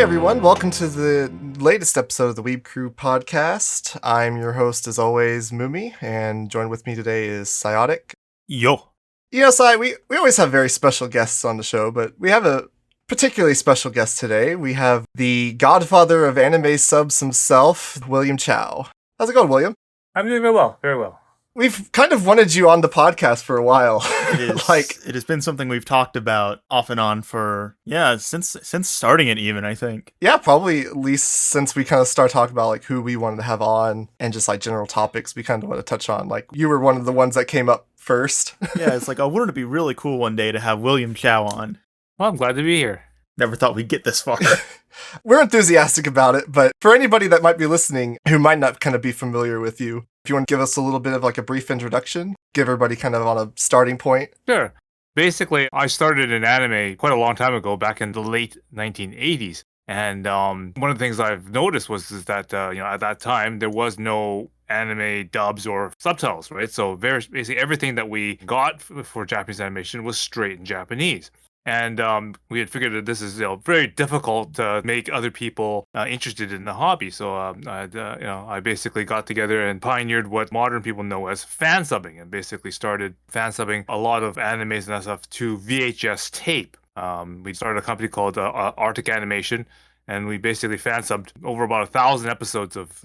everyone, welcome to the latest episode of the Weeb Crew Podcast. I'm your host, as always, Mumi, and joined with me today is 𝒆𝒐𝒕𝒊𝒄. Yo. You know, Sai, we always have very special guests on the show, but we have a particularly special guest today. We have the godfather of anime subs himself, William Chow. How's it going, William? I'm doing very well, very well. We've kind of wanted you on the podcast for a while. It is, it has been something we've talked about off and on for, since starting it even, I think. Yeah, probably at least since we kind of start talking about like who we wanted to have on and just like general topics we kind of want to touch on. Like you were one of the ones that came up first. Yeah, it's like, wouldn't it be really cool one day to have William Chow on? Well, I'm glad to be here. Never thought we'd get this far. We're enthusiastic about it, but for anybody that might be listening who might not kind of be familiar with you, if you want to give us a little bit of like a brief introduction, give everybody kind of on a starting point. Sure. Basically, I started in anime quite a long time ago, back in the late 1980s. And one of the things I've noticed was that, at that time, there was no anime dubs or subtitles, right? So basically everything that we got for Japanese animation was straight in Japanese. And we had figured that this is very difficult to make other people interested in the hobby. So I basically got together and pioneered what modern people know as fansubbing, and basically started fansubbing a lot of animes and stuff to VHS tape. We started a company called Arctic Animation, and we basically fansubbed over about 1,000 episodes of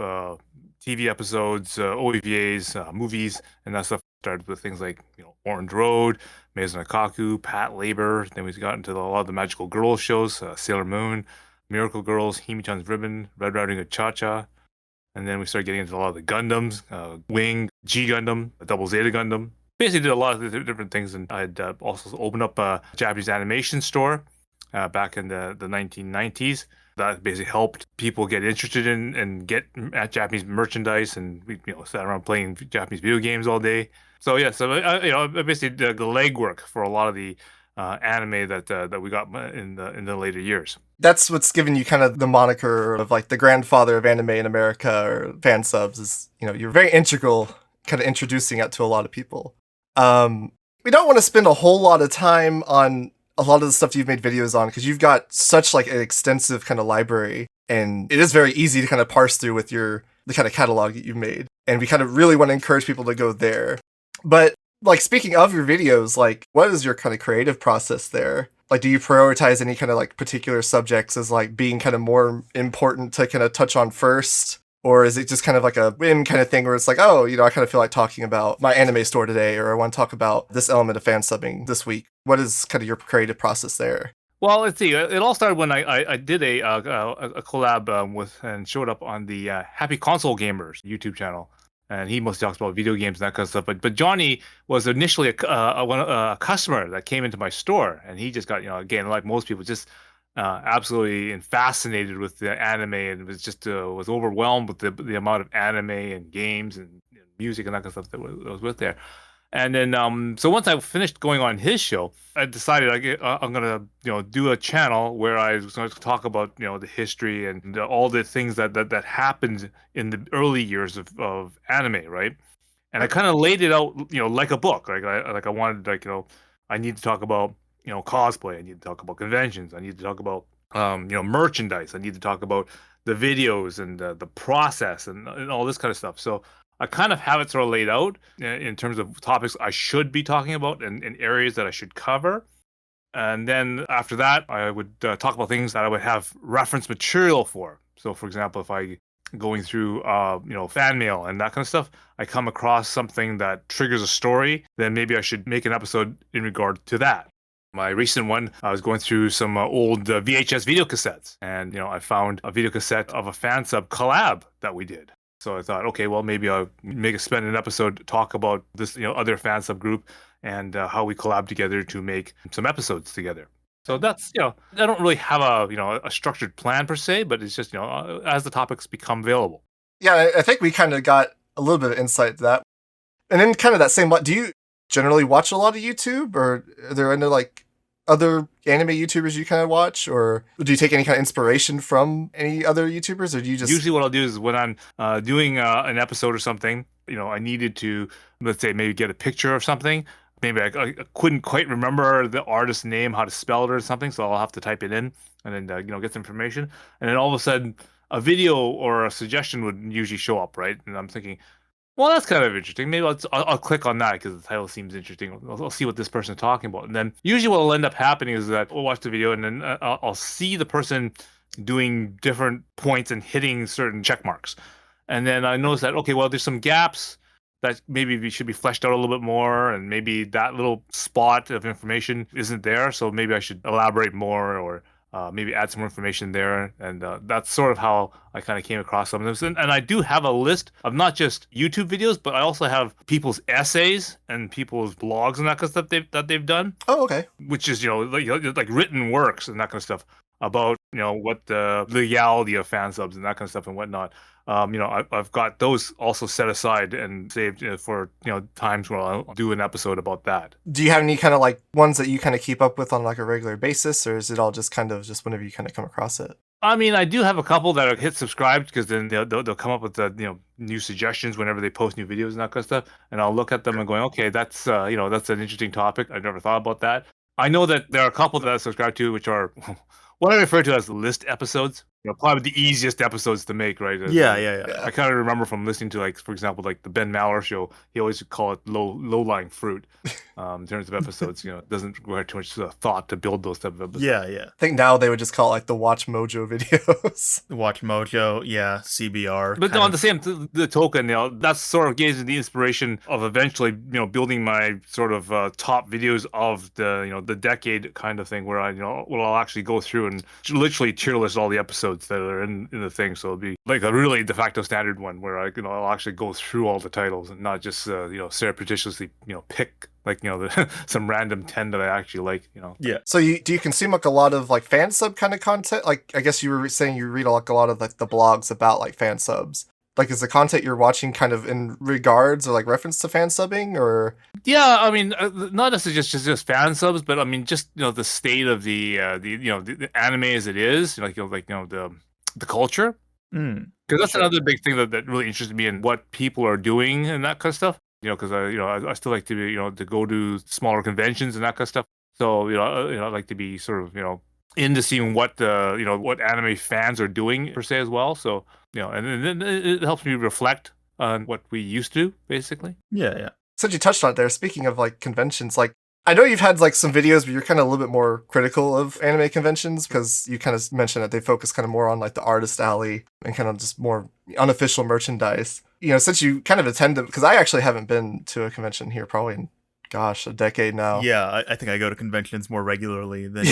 TV episodes, OVAs, movies, and that stuff. Started with things like Orange Road, Maison, Pat Labor. Then we got into a lot of the magical girls shows, Sailor Moon, Miracle Girls, Hime-chan's Ribbon, Red Riding Hood Cha-Cha. And then we started getting into a lot of the Gundams, Wing, G Gundam, Double Zeta Gundam. Basically did a lot of different things, and I'd also opened up a Japanese animation store back in the 1990s. That basically helped people get interested in and get at Japanese merchandise, and we sat around playing Japanese video games all day. So I basically did the legwork for a lot of the anime that we got in the later years. That's what's given you kind of the moniker of like the grandfather of anime in America, or fan subs. Is you're very integral, kind of introducing it to a lot of people. We don't want to spend a whole lot of time on a lot of the stuff you've made videos on, because you've got such like an extensive kind of library, and it is very easy to kind of parse through with the kind of catalog that you've made. And we kind of really want to encourage people to go there. But like, speaking of your videos, like what is your kind of creative process there? Like, do you prioritize any kind of like particular subjects as like being kind of more important to kind of touch on first? Or is it just kind of like a whim kind of thing where it's like, I kind of feel like talking about my anime store today, or I want to talk about this element of fan subbing this week? What is kind of your creative process there? Well, let's see. It all started when I did a collab with and showed up on the Happy Console Gamers YouTube channel. And he mostly talks about video games and that kind of stuff. But Johnny was initially a customer that came into my store, and he just got, again, like most people, just absolutely fascinated with the anime, and was just was overwhelmed with the amount of anime and games and music and that kind of stuff that was with there. And then so once I finished going on his show, I decided I'm gonna do a channel where I was going to talk about the history and all the things that happened in the early years of anime, right? And I kind of laid it out like a book. I wanted I need to talk about cosplay. I need to talk about conventions. I need to talk about merchandise. I need to talk about the videos and the process and all this kind of stuff. So I kind of have it sort of laid out in terms of topics I should be talking about and areas that I should cover. And then after that, I would talk about things that I would have reference material for. So, for example, if I going through fan mail and that kind of stuff, I come across something that triggers a story, then maybe I should make an episode in regard to that. My recent one, I was going through some old VHS video cassettes, and I found a video cassette of a fan sub collab that we did. So I thought, okay, well, maybe I'll spend an episode to talk about this, other fan sub group and how we collab together to make some episodes together. So that's, I don't really have a structured plan per se, but it's just, as the topics become available. Yeah, I think we kind of got a little bit of insight to that. And then kind of that same, do you generally watch a lot of YouTube, or are there any like other anime YouTubers you kind of watch, or do you take any kind of inspiration from any other YouTubers, or do you just... Usually what I'll do is when I'm doing an episode or something, I needed to, let's say, maybe get a picture of something. Maybe I couldn't quite remember the artist's name, how to spell it or something, so I'll have to type it in. and then get some information, and then all of a sudden a video or a suggestion would usually show up, right? And I'm thinking, well, that's kind of interesting. Maybe I'll click on that because the title seems interesting. I'll see what this person is talking about. And then usually what will end up happening is that we'll watch the video and then I'll see the person doing different points and hitting certain check marks. And then I notice that, okay, well, there's some gaps that maybe should be fleshed out a little bit more. And maybe that little spot of information isn't there. So maybe I should elaborate more or maybe add some more information there. And that's sort of how I kind of came across some of this. And I do have a list of not just YouTube videos, but I also have people's essays and people's blogs and that kind of stuff that they've done. Oh, okay. Which is, like written works and that kind of stuff about, what the legality of fan subs and that kind of stuff and whatnot. I've got those also set aside and saved for, times where I'll do an episode about that. Do you have any kind of like ones that you kind of keep up with on like a regular basis, or is it all just kind of just whenever you kind of come across it? I mean, I do have a couple that are hit subscribe because then they'll come up with the new suggestions whenever they post new videos and that kind of stuff, and I'll look at them and going, okay, that's that's an interesting topic. I've never thought about that. I know that there are a couple that I subscribe to, which are what I refer to as list episodes. Probably the easiest episodes to make, right? Yeah. I kind of remember from listening to, like, for example, like the Ben Maller show, he always would call it low-lying fruit in terms of episodes. It doesn't require too much thought to build those type of episodes. Yeah. I think now they would just call it like the Watch Mojo videos. Watch Mojo, yeah, CBR. But on the same the token, that sort of gives me the inspiration of eventually, building my sort of top videos of the decade kind of thing, where I'll actually go through and literally tier list all the episodes that are in the thing. So it'll be like a really de facto standard one where I'll actually go through all the titles and not just surreptitiously pick like some random 10 that I actually like. Yeah. So do you consume like a lot of like fan sub kind of content? Like I guess you were saying you read like a lot of like the blogs about like fan subs. Like, is the content you're watching kind of in regards or like reference to fan subbing, or? Yeah, I mean, not necessarily just fan subs, but I mean, just the state of the anime as it is, the culture. Mm. Because that's another big thing that really interested me in what people are doing and that kind of stuff. Because I still like to to go to smaller conventions and that kind of stuff. So I like to be sort of into seeing what what anime fans are doing per se as well. So and then it helps me reflect on what we used to, basically. Yeah. Since you touched on it there, speaking of like conventions, like I know you've had like some videos where you're kind of a little bit more critical of anime conventions because you kind of mentioned that they focus kind of more on like the artist alley and kind of just more unofficial merchandise. Since you kind of attend them, because I actually haven't been to a convention here probably in, a decade now. Yeah, I think I go to conventions more regularly than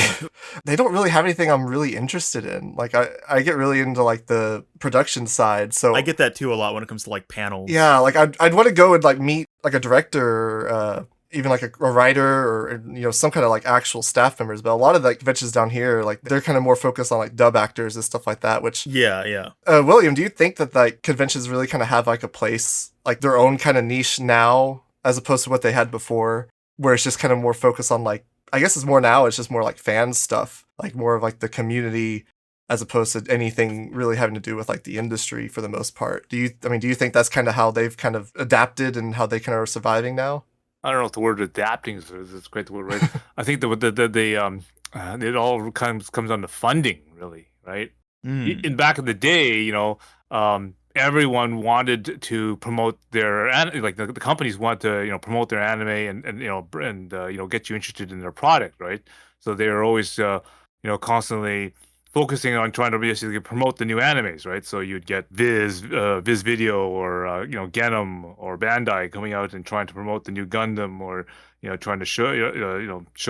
They don't really have anything I'm really interested in. Like I get really into like the production side, so I get that too a lot when it comes to like panels. Yeah, like I'd want to go and like meet like a director, or even like a writer, or some kind of like actual staff members. But a lot of the conventions down here, like they're kind of more focused on like dub actors and stuff like that. Which yeah. William, do you think that like conventions really kind of have like a place, like their own kind of niche now, as opposed to what they had before, where it's just kind of more focused on like, I guess it's more now, it's just more like fan stuff, like more of like the community, as opposed to anything really having to do with like the industry for the most part. Do you think that's kind of how they've kind of adapted and how they kind of are surviving now? I don't know if the word adapting is quite the word, right? I think it all comes down to funding, really, right? In back in the day, everyone wanted to promote their like the companies want to promote their anime and get you interested in their product, right? So they are always constantly focusing on trying to basically promote the new animes, right? So you'd get Viz Video or Genom or Bandai coming out and trying to promote the new Gundam, or trying to show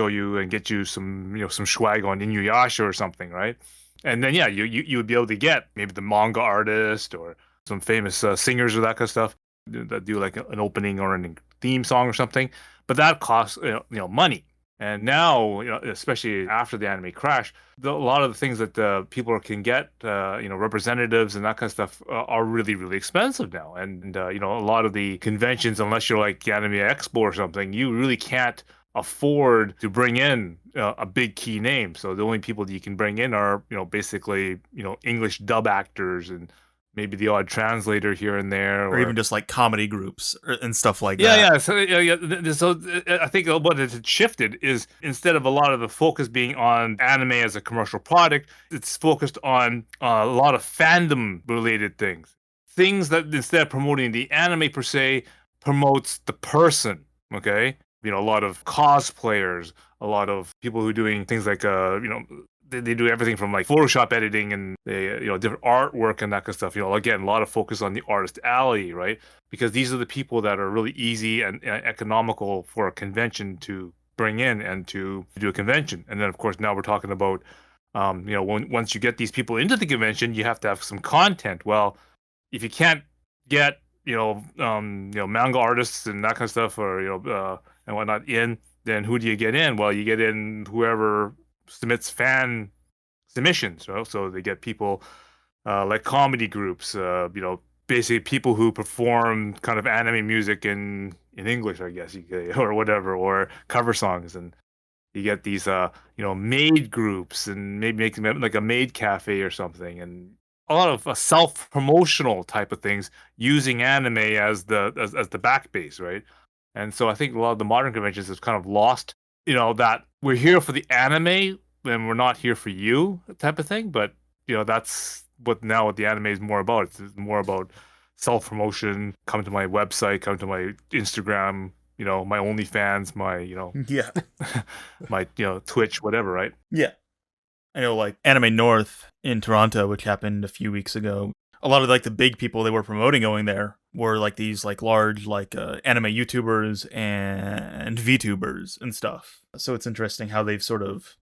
you and get you some some swag on Inuyasha or something, right? And then you would be able to get maybe the manga artist or some famous singers or that kind of stuff that do like an opening or a theme song or something, but that costs money. And now, especially after the anime crash, a lot of the things that people can get, representatives and that kind of stuff, are really, really expensive now. And a lot of the conventions, unless you're like Anime Expo or something, you really can't afford to bring in a big key name. So the only people that you can bring in are basically English dub actors and maybe the odd translator here and there, or even just like comedy groups and stuff like yeah, that. yeah. So, I think what has shifted is instead of a lot of the focus being on anime as a commercial product, it's focused on a lot of fandom related things that instead of promoting the anime per se, promotes the person. Okay, a lot of cosplayers, a lot of people who are doing things like they do everything from like Photoshop editing and they different artwork and that kind of stuff. Again, a lot of focus on the artist alley, right? Because these are the people that are really easy and economical for a convention to bring in and to do a convention. And then of course now we're talking about once you get these people into the convention, you have to have some content. Well, if you can't get manga artists and that kind of stuff or and whatnot in, then who do you get in? Well, you get in whoever submits fan submissions, right? So they get people like comedy groups, basically people who perform kind of anime music in English, I guess you could, or whatever, or cover songs, and you get these maid groups, and maybe make them like a maid cafe or something, and a lot of self-promotional type of things using anime as the back base, right? And so I think a lot of the modern conventions have kind of lost, that we're here for the anime and we're not here for you type of thing. But that's what the anime is more about. It's more about self-promotion. Come to my website, come to my Instagram, my OnlyFans, my Yeah. my Twitch, whatever, right? Yeah. I know, like, Anime North in Toronto, which happened a few weeks ago, a lot of, like, the big people they were promoting going there were, like, these, like, large, like, anime YouTubers and VTubers and stuff. So it's interesting how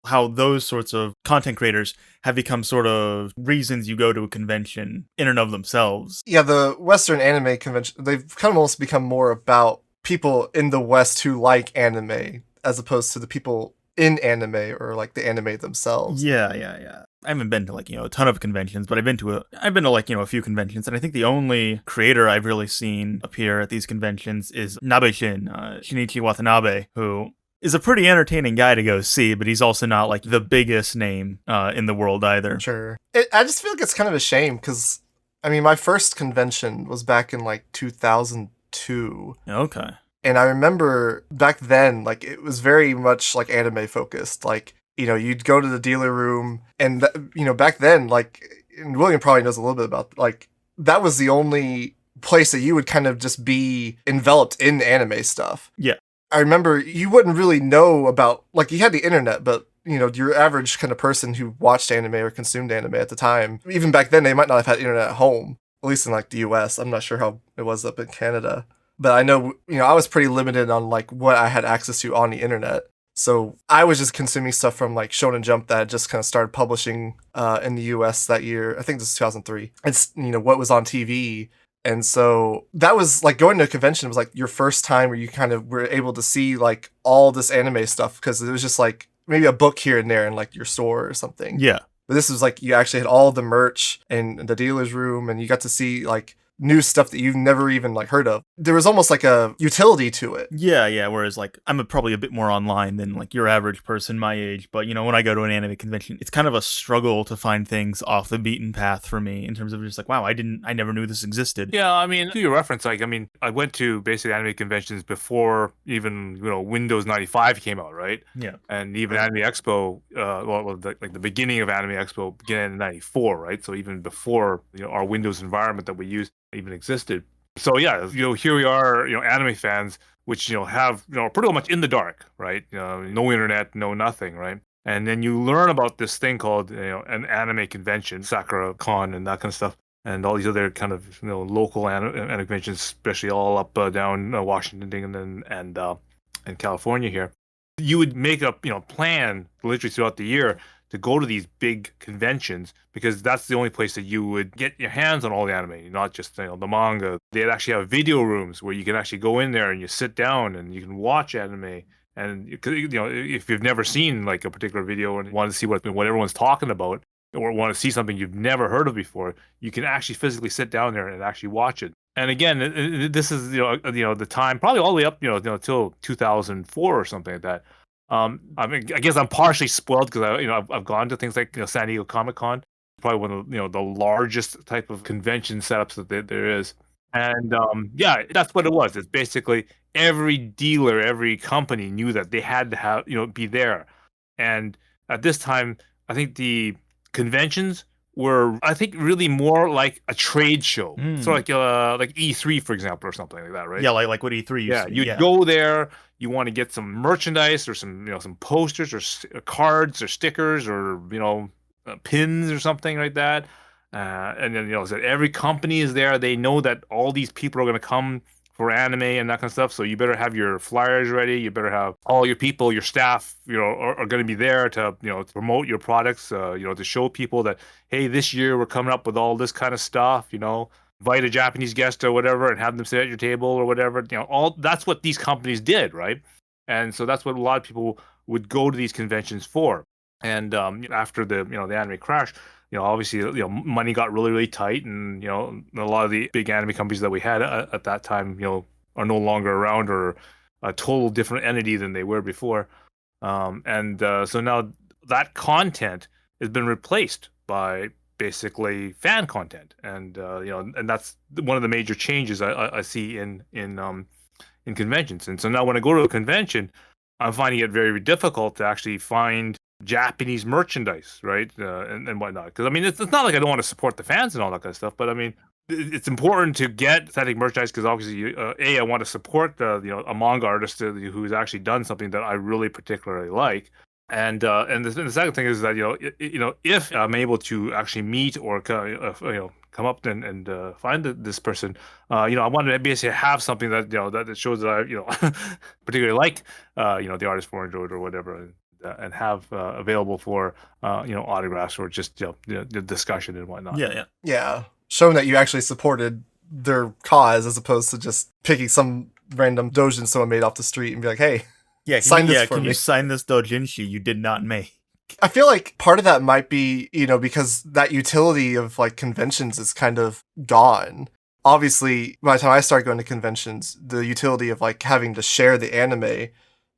how those sorts of content creators have become sort of reasons you go to a convention in and of themselves. Yeah, the Western anime convention, they've kind of almost become more about people in the West who like anime, as opposed to the people in anime or like the anime themselves. Yeah. I haven't been to like, a ton of conventions, but I've been to like, a few conventions, and I think the only creator I've really seen appear at these conventions is Nabe-shin, Shinichi Watanabe, who is a pretty entertaining guy to go see, but he's also not like the biggest name in the world either. Sure. I just feel like it's kind of a shame because, I mean, my first convention was back in like 2002. Okay. And I remember back then, like, it was very much like anime focused. Like, you'd go to the dealer room and, back then, like, and William probably knows a little bit about, like, that was the only place that you would kind of just be enveloped in anime stuff. Yeah. I remember you wouldn't really know about, like, you had the internet, but, your average kind of person who watched anime or consumed anime at the time, even back then, they might not have had internet at home, at least in, like, the US. I'm not sure how it was up in Canada. But I know, I was pretty limited on, like, what I had access to on the internet. So I was just consuming stuff from, like, Shonen Jump that had just kind of started publishing in the US that year. I think this was 2003. It's, what was on TV. And so that was, like, going to a convention was, like, your first time where you kind of were able to see, like, all this anime stuff. Because it was just, like, maybe a book here and there in, like, your store or something. Yeah. But this was, like, you actually had all the merch in the dealer's room. And you got to see, like, new stuff that you've never even like heard of. There was almost like a utility to it. Yeah. Whereas like I'm probably a bit more online than like your average person my age. But when I go to an anime convention, it's kind of a struggle to find things off the beaten path for me in terms of just like, wow, I never knew this existed. Yeah, I mean, to your reference, like, I mean, I went to basically anime conventions before even Windows 95 came out, right? Yeah. And even Anime Expo, the beginning of Anime Expo began in '94, right? So even before our Windows environment that we use even existed. So yeah, here we are, anime fans, which have pretty much in the dark, right? No internet, no nothing, right? And then you learn about this thing called an anime convention, Sakura Con, and that kind of stuff, and all these other kind of local anime conventions, especially all up down Washington and California here. You would make a plan literally throughout the year to go to these big conventions because that's the only place that you would get your hands on all the anime, not just the manga. They'd actually have video rooms where you can actually go in there and you sit down and you can watch anime. And if you've never seen like a particular video and want to see what everyone's talking about or want to see something you've never heard of before, you can actually physically sit down there and actually watch it. And again, this is the time probably all the way up till 2004 or something like that. I mean, I guess I'm partially spoiled because I've gone to things like San Diego Comic-Con, probably one of the largest type of convention setups that there is. And yeah, that's what it was. It's basically every dealer, every company knew that they had to have be there. And at this time, I think the conventions were, I think, really more like a trade show. So like E3, for example, or something like that, right? Yeah, like what E3 used to be. You'd go there, you want to get some merchandise or some some posters or cards or stickers or pins or something like that. And then so every company is there. They know that all these people are going to come for anime and that kind of stuff. So you better have your flyers ready. You better have all your people, your staff, are going to be there to, to promote your products, to show people that, hey, this year we're coming up with all this kind of stuff, invite a Japanese guest or whatever and have them sit at your table or whatever. All that's what these companies did, right? And so that's what a lot of people would go to these conventions for. And after the the anime crash, obviously money got really, really tight, and a lot of the big anime companies that we had at that time are no longer around, or a total different entity than they were before. So now that content has been replaced by basically fan content, and and that's one of the major changes I see in conventions. And so now when I go to a convention, I'm finding it very difficult to actually find Japanese merchandise, right, and whatnot. Because I mean, it's not like I don't want to support the fans and all that kind of stuff, but I mean, it's important to get authentic merchandise because obviously, I want to support a manga artist who's actually done something that I really particularly like. And the second thing is that if I'm able to actually meet or come up and find this person, I want to basically have something that that shows that I particularly like the artist form or whatever, and have available for autographs or just the discussion and whatnot. Yeah, showing that you actually supported their cause as opposed to just picking some random doujin someone made off the street and be like, hey. Can you sign this doujinshi you did not make? I feel like part of that might be, because that utility of like conventions is kind of gone. Obviously, by the time I started going to conventions, the utility of like having to share the anime,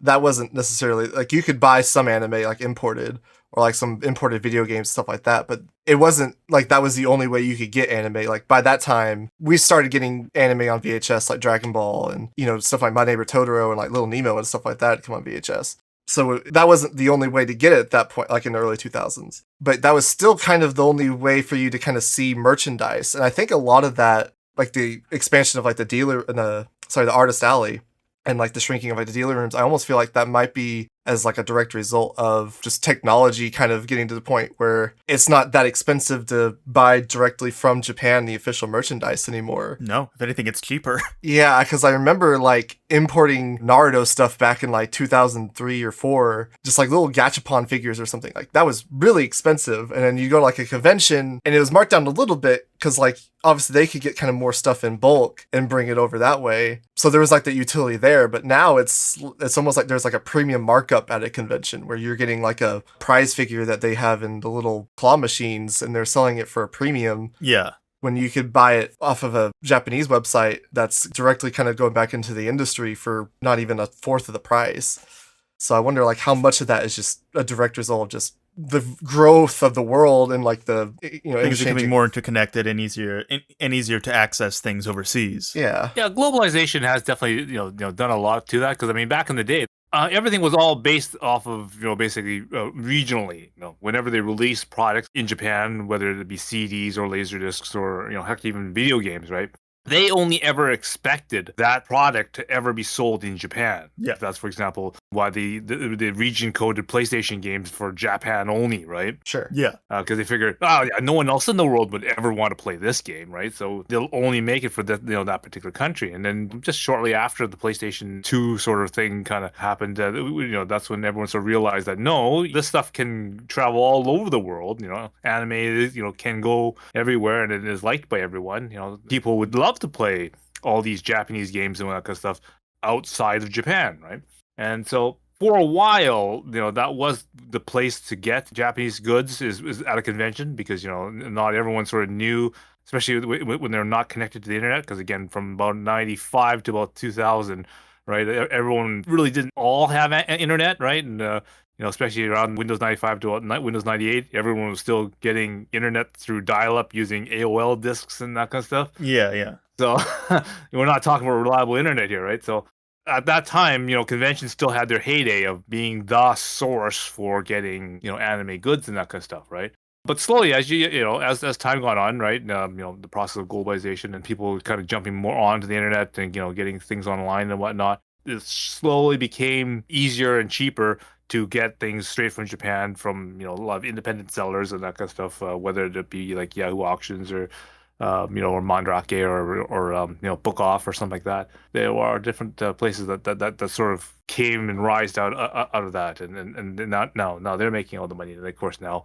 that wasn't necessarily like you could buy some anime like imported or like some imported video games, stuff like that. But it wasn't like that was the only way you could get anime. Like by that time, we started getting anime on VHS, like Dragon Ball and, stuff like My Neighbor Totoro and like Little Nemo and stuff like that come on VHS. So that wasn't the only way to get it at that point, like in the early 2000s. But that was still kind of the only way for you to kind of see merchandise. And I think a lot of that, like the expansion of like the artist alley, and like the shrinking of like the dealer rooms, I almost feel like that might be as like a direct result of just technology kind of getting to the point where it's not that expensive to buy directly from Japan the official merchandise anymore. No, if anything, it's cheaper. Yeah, because I remember like importing Naruto stuff back in like 2003 or 4, just like little gachapon figures or something. Like that was really expensive. And then you go to like a convention and it was marked down a little bit because like obviously they could get kind of more stuff in bulk and bring it over that way. So there was like the utility there, but now it's almost like there's like a premium markup at a convention where you're getting like a prize figure that they have in the little claw machines and they're selling it for a premium. Yeah. When you could buy it off of a Japanese website that's directly kind of going back into the industry for not even a fourth of the price. So I wonder like how much of that is just a direct result of just the growth of the world and like the things are becoming more interconnected and easier to access things overseas. Yeah, globalization has definitely done a lot to that, because I mean back in the day everything was all based off of basically regionally. Whenever they released products in Japan, whether it be CDs or laserdiscs or heck, even video games, right? They only ever expected that product to ever be sold in Japan. Yeah. That's, for example, why the region coded PlayStation games for Japan only, right? Sure. Yeah. Because they figured, no one else in the world would ever want to play this game, right? So they'll only make it for that particular country. And then just shortly after the PlayStation 2 sort of thing kind of happened, that's when everyone sort of realized that, no, this stuff can travel all over the world. Anime, can go everywhere and it is liked by everyone. People would love to play all these Japanese games and all that kind of stuff outside of Japan, right? And so for a while, that was the place to get Japanese goods is at a convention, because not everyone sort of knew, especially when they're not connected to the internet. Because again, from about 95 to about 2000, right, everyone really didn't all have internet, right? And especially around Windows 95 to Windows 98, everyone was still getting internet through dial-up using AOL discs and that kind of stuff. Yeah. So we're not talking about reliable internet here, right? So at that time, conventions still had their heyday of being the source for getting, anime goods and that kind of stuff, right? But slowly, as time gone on, right, the process of globalization and people kind of jumping more onto the internet and getting things online and whatnot, it slowly became easier and cheaper to get things straight from Japan from a lot of independent sellers and that kind of stuff, whether it be like Yahoo auctions or or Mandrake or Book Off or something like that. There are different places that sort of came and rised out of that, and now they're making all the money, and of course now,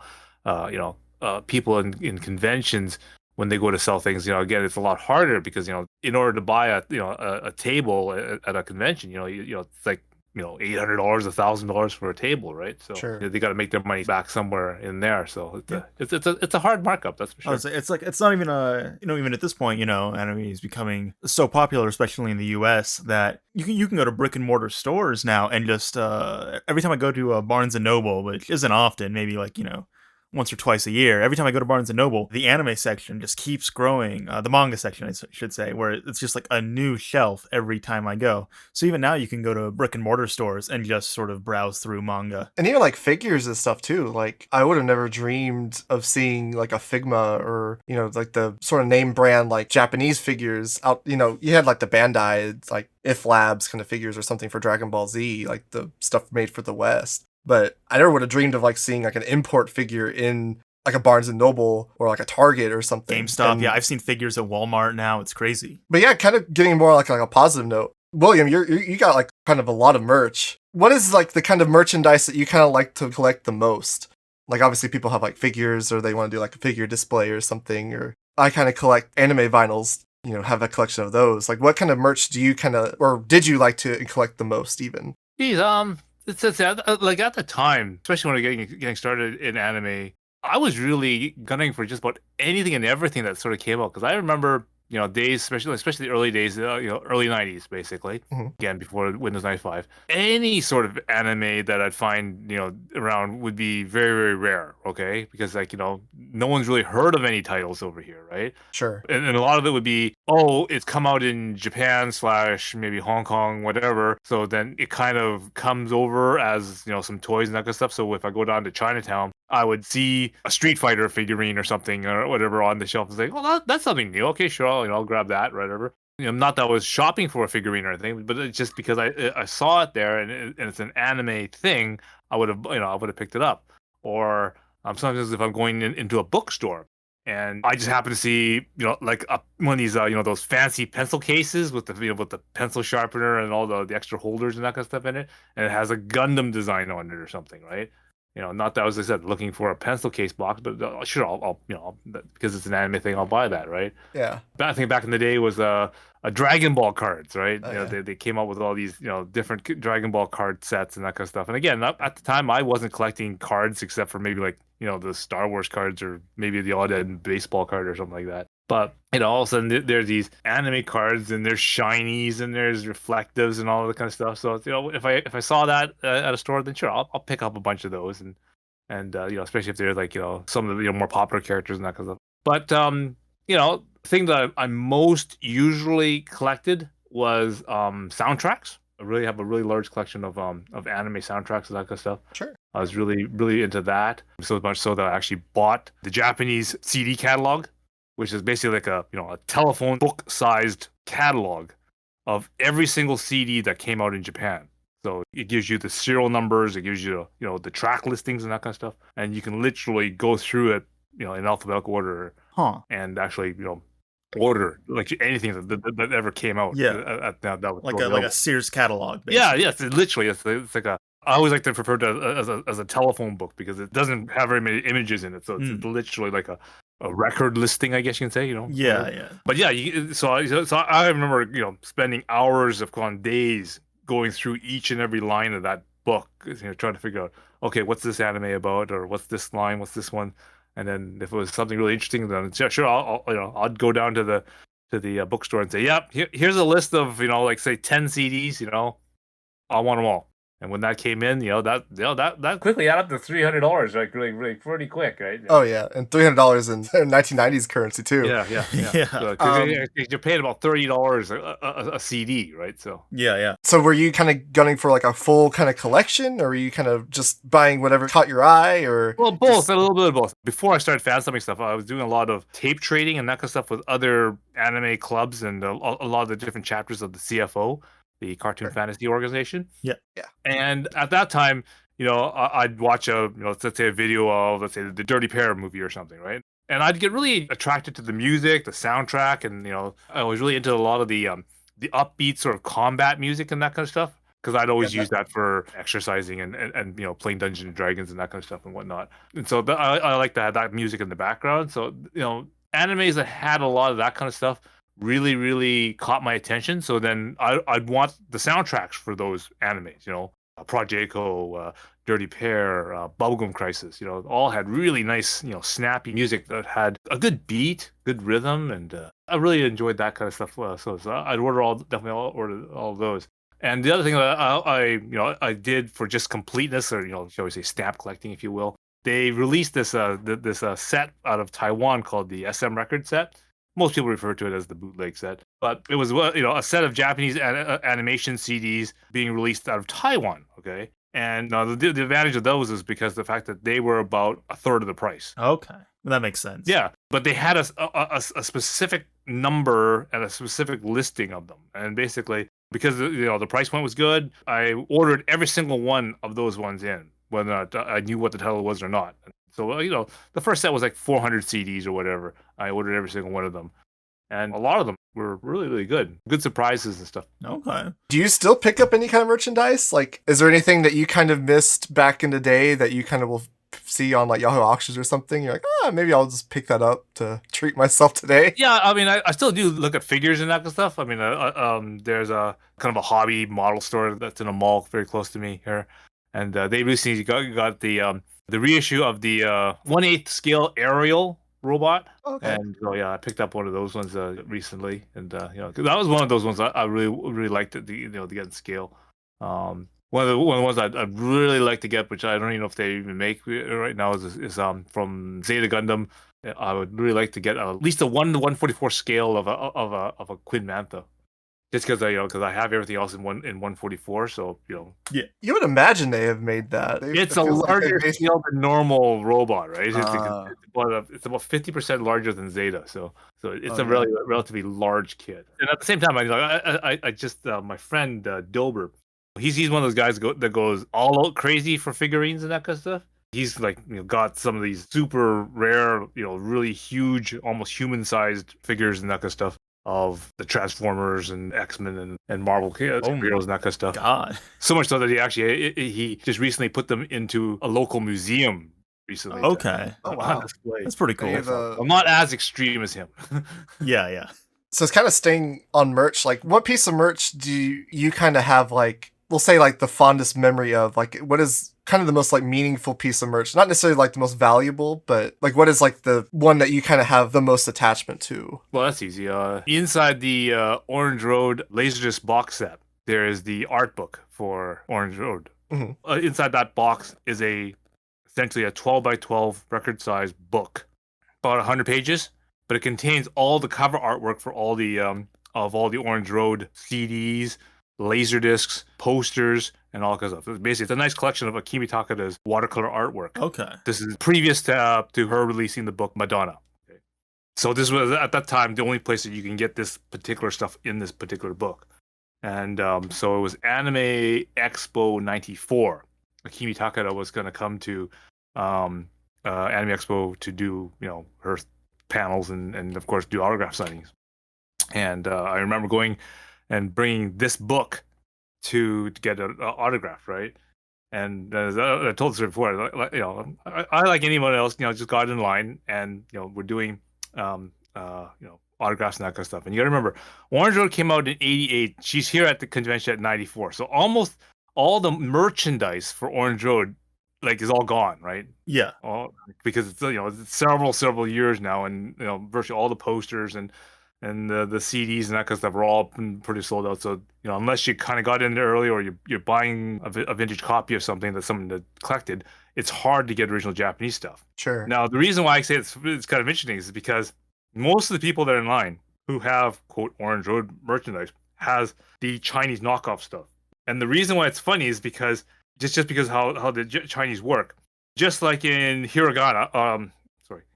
people in conventions, when they go to sell things, again, it's a lot harder because in order to buy a table at a convention, it's like $800, $1,000 for a table, right? So Sure. they got to make their money back somewhere in there. So it's a hard markup, that's for sure. It's like it's not even even at this point, anime is becoming so popular, especially in the U.S., that you can go to brick and mortar stores now and just every time I go to Barnes and Noble, which isn't often, maybe like once or twice a year. Every time I go to Barnes & Noble, the anime section just keeps growing. The manga section, I should say, where it's just like a new shelf every time I go. So even now you can go to brick and mortar stores and just sort of browse through manga. And even like figures and stuff too. Like I would have never dreamed of seeing like a Figma or, like the sort of name brand like Japanese figures out. You had like the Bandai, like If Labs kind of figures or something for Dragon Ball Z, like the stuff made for the West. But I never would have dreamed of like seeing like an import figure in like a Barnes and Noble or like a Target or something. GameStop, yeah, I've seen figures at Walmart now. It's crazy. But yeah, kind of getting more like a positive note. William, you got like kind of a lot of merch. What is like the kind of merchandise that you kind of like to collect the most? Like obviously people have like figures or they want to do like a figure display or something. Or I kind of collect anime vinyls. Have a collection of those. Like what kind of merch do you kind of, or did you like to collect the most even? Geez, it's like at the time, especially when I was getting started in anime, I was really gunning for just about anything and everything that sort of came out. Because I remember, days, especially the early days, early 90s, basically, again, before Windows 95. Any sort of anime that I'd find, around would be very, very rare, okay? Because, like, no one's really heard of any titles over here, right? Sure. And a lot of it would be, it's come out in Japan / maybe Hong Kong, whatever. So then it kind of comes over as, some toys and that kind of stuff. So if I go down to Chinatown, I would see a Street Fighter figurine or something or whatever on the shelf and say, well, that's something new. Okay, sure, I'll grab that, whatever. Not that I was shopping for a figurine or anything, but it's just because I saw it there and it's an anime thing, I would have picked it up. Or sometimes if I'm going into a bookstore and I just happen to see, like one of these, those fancy pencil cases with with the pencil sharpener and all the extra holders and that kind of stuff in it, and it has a Gundam design on it or something, right? Not that, as I said, looking for a pencil case box, but sure, I'll because it's an anime thing, I'll buy that, right? Yeah. But I think back in the day was a Dragon Ball cards, right? Oh, yeah. They came out with all these, different Dragon Ball card sets and that kind of stuff. And again, at the time, I wasn't collecting cards except for maybe like, the Star Wars cards or maybe the odd baseball card or something like that. But all of a sudden there's these anime cards and there's shinies and there's reflectives and all that kind of stuff. So if I saw that at a store, then sure, I'll pick up a bunch of those and especially if they're like some of the more popular characters and that kind of stuff. But the thing that I most usually collected was soundtracks. I really have a really large collection of anime soundtracks and that kind of stuff. Sure. I was really, really into that. So much so that I actually bought the Japanese CD catalog, which is basically like a telephone book-sized catalog of every single CD that came out in Japan. So it gives you the serial numbers, it gives you the track listings and that kind of stuff, and you can literally go through it in alphabetical order, and actually order like anything that ever came out. Yeah, that was like a Sears catalog. Basically. Yeah, yes, it's like a. I always like to refer to it as a telephone book because it doesn't have very many images in it, so it's literally like a record listing, I guess you can say, Yeah. But yeah, so I remember, spending hours upon days going through each and every line of that book, trying to figure out, okay, what's this anime about, or what's this line, what's this one, and then if it was something really interesting, then sure, I'd go down to the bookstore and say, here's a list of, like say 10 CDs, I want them all. And when that came in, that quickly added up to $300, like really pretty quick, right? Oh yeah, and $300 in 1990s currency too. Yeah. Yeah. So, you're paying about $30 a CD, right? So Yeah. So were you kind of gunning for like a full kind of collection, or were you kind of just buying whatever caught your eye, or? well, both, a little bit of both. Before I started fansubbing stuff, I was doing a lot of tape trading and that kind of stuff with other anime clubs and a lot of the different chapters of the CFO, the Cartoon Fantasy Organization. Yeah. And at that time, I'd watch let's say a video of, let's say, the Dirty Pair movie or something, right? And I'd get really attracted to the music, the soundtrack, and I was really into a lot of the upbeat sort of combat music and that kind of stuff, because I'd always use that for exercising and playing Dungeons and Dragons and that kind of stuff and whatnot. And so I like that music in the background. So animes that had a lot of that kind of stuff really, really caught my attention. So then I'd want the soundtracks for those animes, Project Echo, Dirty Pair, Bubblegum Crisis, all had really nice, snappy music that had a good beat, good rhythm, and I really enjoyed that kind of stuff. So I'd definitely order all of those. And the other thing that I did for just completeness, or shall we say, stamp collecting, if you will, they released this set out of Taiwan called the SM Record set. Most people refer to it as the bootleg set, but it was a set of Japanese animation CDs being released out of Taiwan. Okay, and the advantage of those is because the fact that they were about a third of the price. Okay, well, that makes sense. Yeah, but they had a specific number and a specific listing of them, and basically because the price point was good, I ordered every single one of those ones in, whether or not I knew what the title was or not. So, the first set was like 400 CDs or whatever. I ordered every single one of them. And a lot of them were really, really good. Good surprises and stuff. Okay. Do you still pick up any kind of merchandise? Like, is there anything that you kind of missed back in the day that you kind of will see on like Yahoo Auctions or something? You're like, maybe I'll just pick that up to treat myself today. Yeah, I mean, I still do look at figures and that kind of stuff. I mean, there's a kind of a hobby model store that's in a mall very close to me here. And they recently got the reissue of the 1/8 scale aerial robot. Okay. And so I picked up one of those ones recently, and 'cause that was one of those ones I really liked to get in scale. One of the ones I'd really like to get, which I don't even know if they even make right now, is from Zeta Gundam. I would really like to get at least a 1/144 scale of a Queen Mantha. Just because I have everything else in 144, so Yeah, you would imagine they have made that. it's a larger scale than normal robot, right? It's about 50% larger than Zeta, so it's a relatively large kit. And at the same time, I just my friend Dilber, he's one of those guys that goes all out crazy for figurines and that kind of stuff. He's like got some of these super rare, really huge, almost human-sized figures and that kind of stuff of the Transformers and X-Men and Marvel heroes and that kind of stuff. God. So much so that he just recently put them into a local museum recently. Okay. Wow. Display. That's pretty cool. I'm not as extreme as him. Yeah. So it's kind of staying on merch. Like, what piece of merch do you kind of have, like, we'll say, like, the fondest memory of? Like, what is kind of the most, like, meaningful piece of merch? Not necessarily, like, the most valuable, but, like, what is, like, the one that you kind of have the most attachment to? Well, that's easy. Inside the Orange Road Laserdisc box set, there is the art book for Orange Road. Mm-hmm. Inside that box is essentially a 12x12 record-sized book, about 100 pages, but it contains all the cover artwork for all the Orange Road CDs, laser discs, posters, and all kinds of stuff. Basically, it's a nice collection of Akimi Takada's watercolor artwork. Okay. This is previous to her releasing the book Madonna. Okay. So this was, at that time, the only place that you can get this particular stuff in this particular book. And so it was Anime Expo 94. Akimi Takada was going to come to Anime Expo to do, her panels and of course, do autograph signings. And I remember going and bringing this book to get an autograph, right? And as I told this before, I like anyone else, just got in line and we're doing autographs and that kind of stuff. And you got to remember, Orange Road came out in '88. She's here at the convention at '94, so almost all the merchandise for Orange Road is all gone, right? Yeah. Because it's it's several years now, and virtually all the posters and and the CDs and that kind of stuff were all pretty sold out. So unless you kind of got in there early, or you're buying a vintage copy of something that someone had collected, it's hard to get original Japanese stuff. Sure. Now, the reason why I say it's kind of interesting is because most of the people that are in line who have quote Orange Road merchandise has the Chinese knockoff stuff. And the reason why it's funny is because just because how the Chinese work, just like in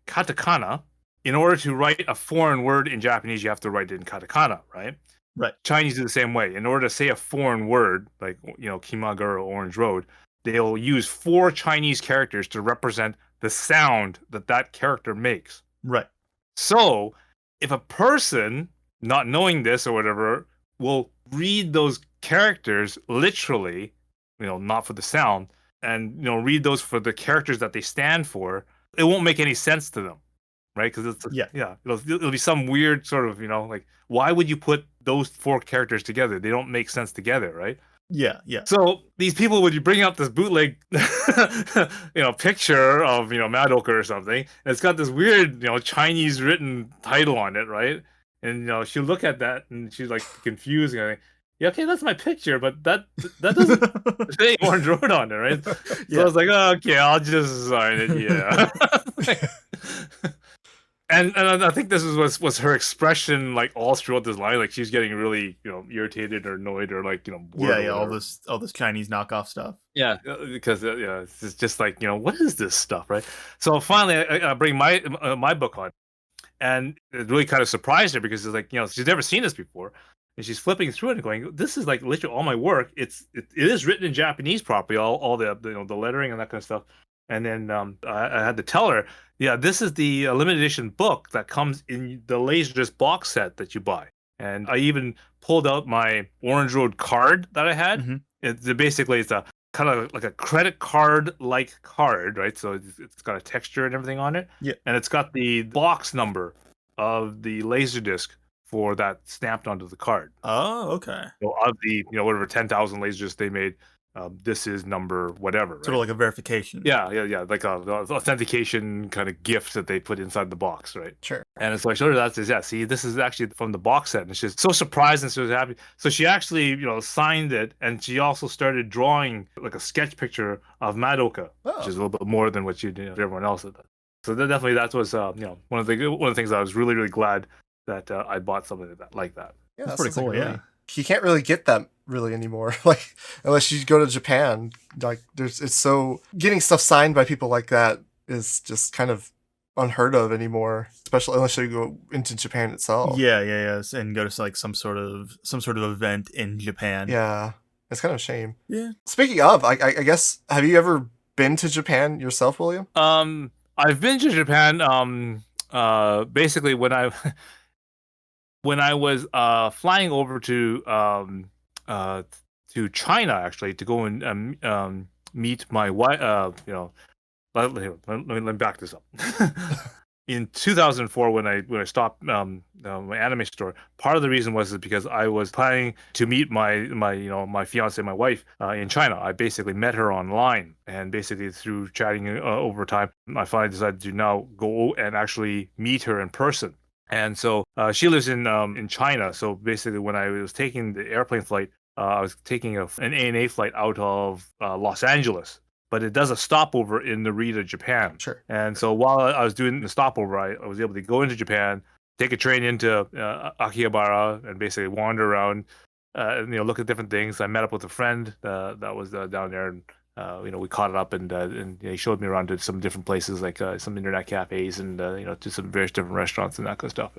katakana, in order to write a foreign word in Japanese, you have to write it in katakana, right? Right. Chinese do the same way. In order to say a foreign word, like Kimaga or Orange Road, they'll use 4 Chinese characters to represent the sound that character makes. Right. So, if a person, not knowing this or whatever, will read those characters literally, not for the sound, and read those for the characters that they stand for, it won't make any sense to them, right? Because it'll be some weird sort of like, why would you put those 4 characters together? They don't make sense together, right? Yeah. So these people would bring up this bootleg, picture of Madoka or something, and it's got this weird Chinese written title on it, right? And she'll look at that and she's like confused, and yeah, okay, that's my picture, but that doesn't say Orange Road on it, right? So I was like, oh, okay, I'll just sign it, yeah. And I think this was her expression, like all throughout this line, like she's getting really irritated or annoyed or like all this Chinese knockoff stuff. Yeah, because it's just like what is this stuff, right? So finally, I bring my book on, and it really kind of surprised her because it's like she's never seen this before, and she's flipping through it and going, "This is like literally all my work. It is written in Japanese properly, all the the lettering and that kind of stuff." And then I had to tell her, yeah, this is the limited edition book that comes in the Laserdisc box set that you buy. And I even pulled out my Orange Road card that I had. Mm-hmm. It's a kind of like a credit card like card, right? So it's got a texture and everything on it. Yeah. And it's got the box number of the Laserdisc for that stamped onto the card. Oh, okay. So of the whatever 10,000 Laserdiscs they made, this is number whatever, right? Sort of like a verification. Yeah, like a authentication kind of gift that they put inside the box, right? Sure. And so I showed her that, says, yeah, see, this is actually from the box set, and she's so surprised and so happy. So she actually, signed it, and she also started drawing like a sketch picture of Madoka, which is a little bit more than what everyone else did. So that was one of the things I was really really glad that I bought something like that. Yeah, that's pretty cool. Like yeah. You can't really get that really anymore, like unless you go to Japan. Like it's so getting stuff signed by people like that is just kind of unheard of anymore, especially unless you go into Japan itself. Yeah, and go to like some sort of event in Japan. Yeah, it's kind of a shame. Yeah. Speaking of, I guess, have you ever been to Japan yourself, William? I've been to Japan. Basically when I was flying over to China, actually, to go and meet my wife. Let me back this up. In 2004, when I stopped my anime store, part of the reason was because I was planning to meet my fiance, my wife, in China. I basically met her online, and basically through chatting over time, I finally decided to now go and actually meet her in person. And so she lives in China. So basically, when I was taking the airplane flight, I was taking an ANA flight out of Los Angeles, but it does a stopover in Narita, Japan. Sure. And so while I was doing the stopover, I was able to go into Japan, take a train into Akihabara, and basically wander around, and look at different things. I met up with a friend that was down there, and we caught up, and he showed me around to some different places, like some internet cafes, and to some various different restaurants and that kind of stuff.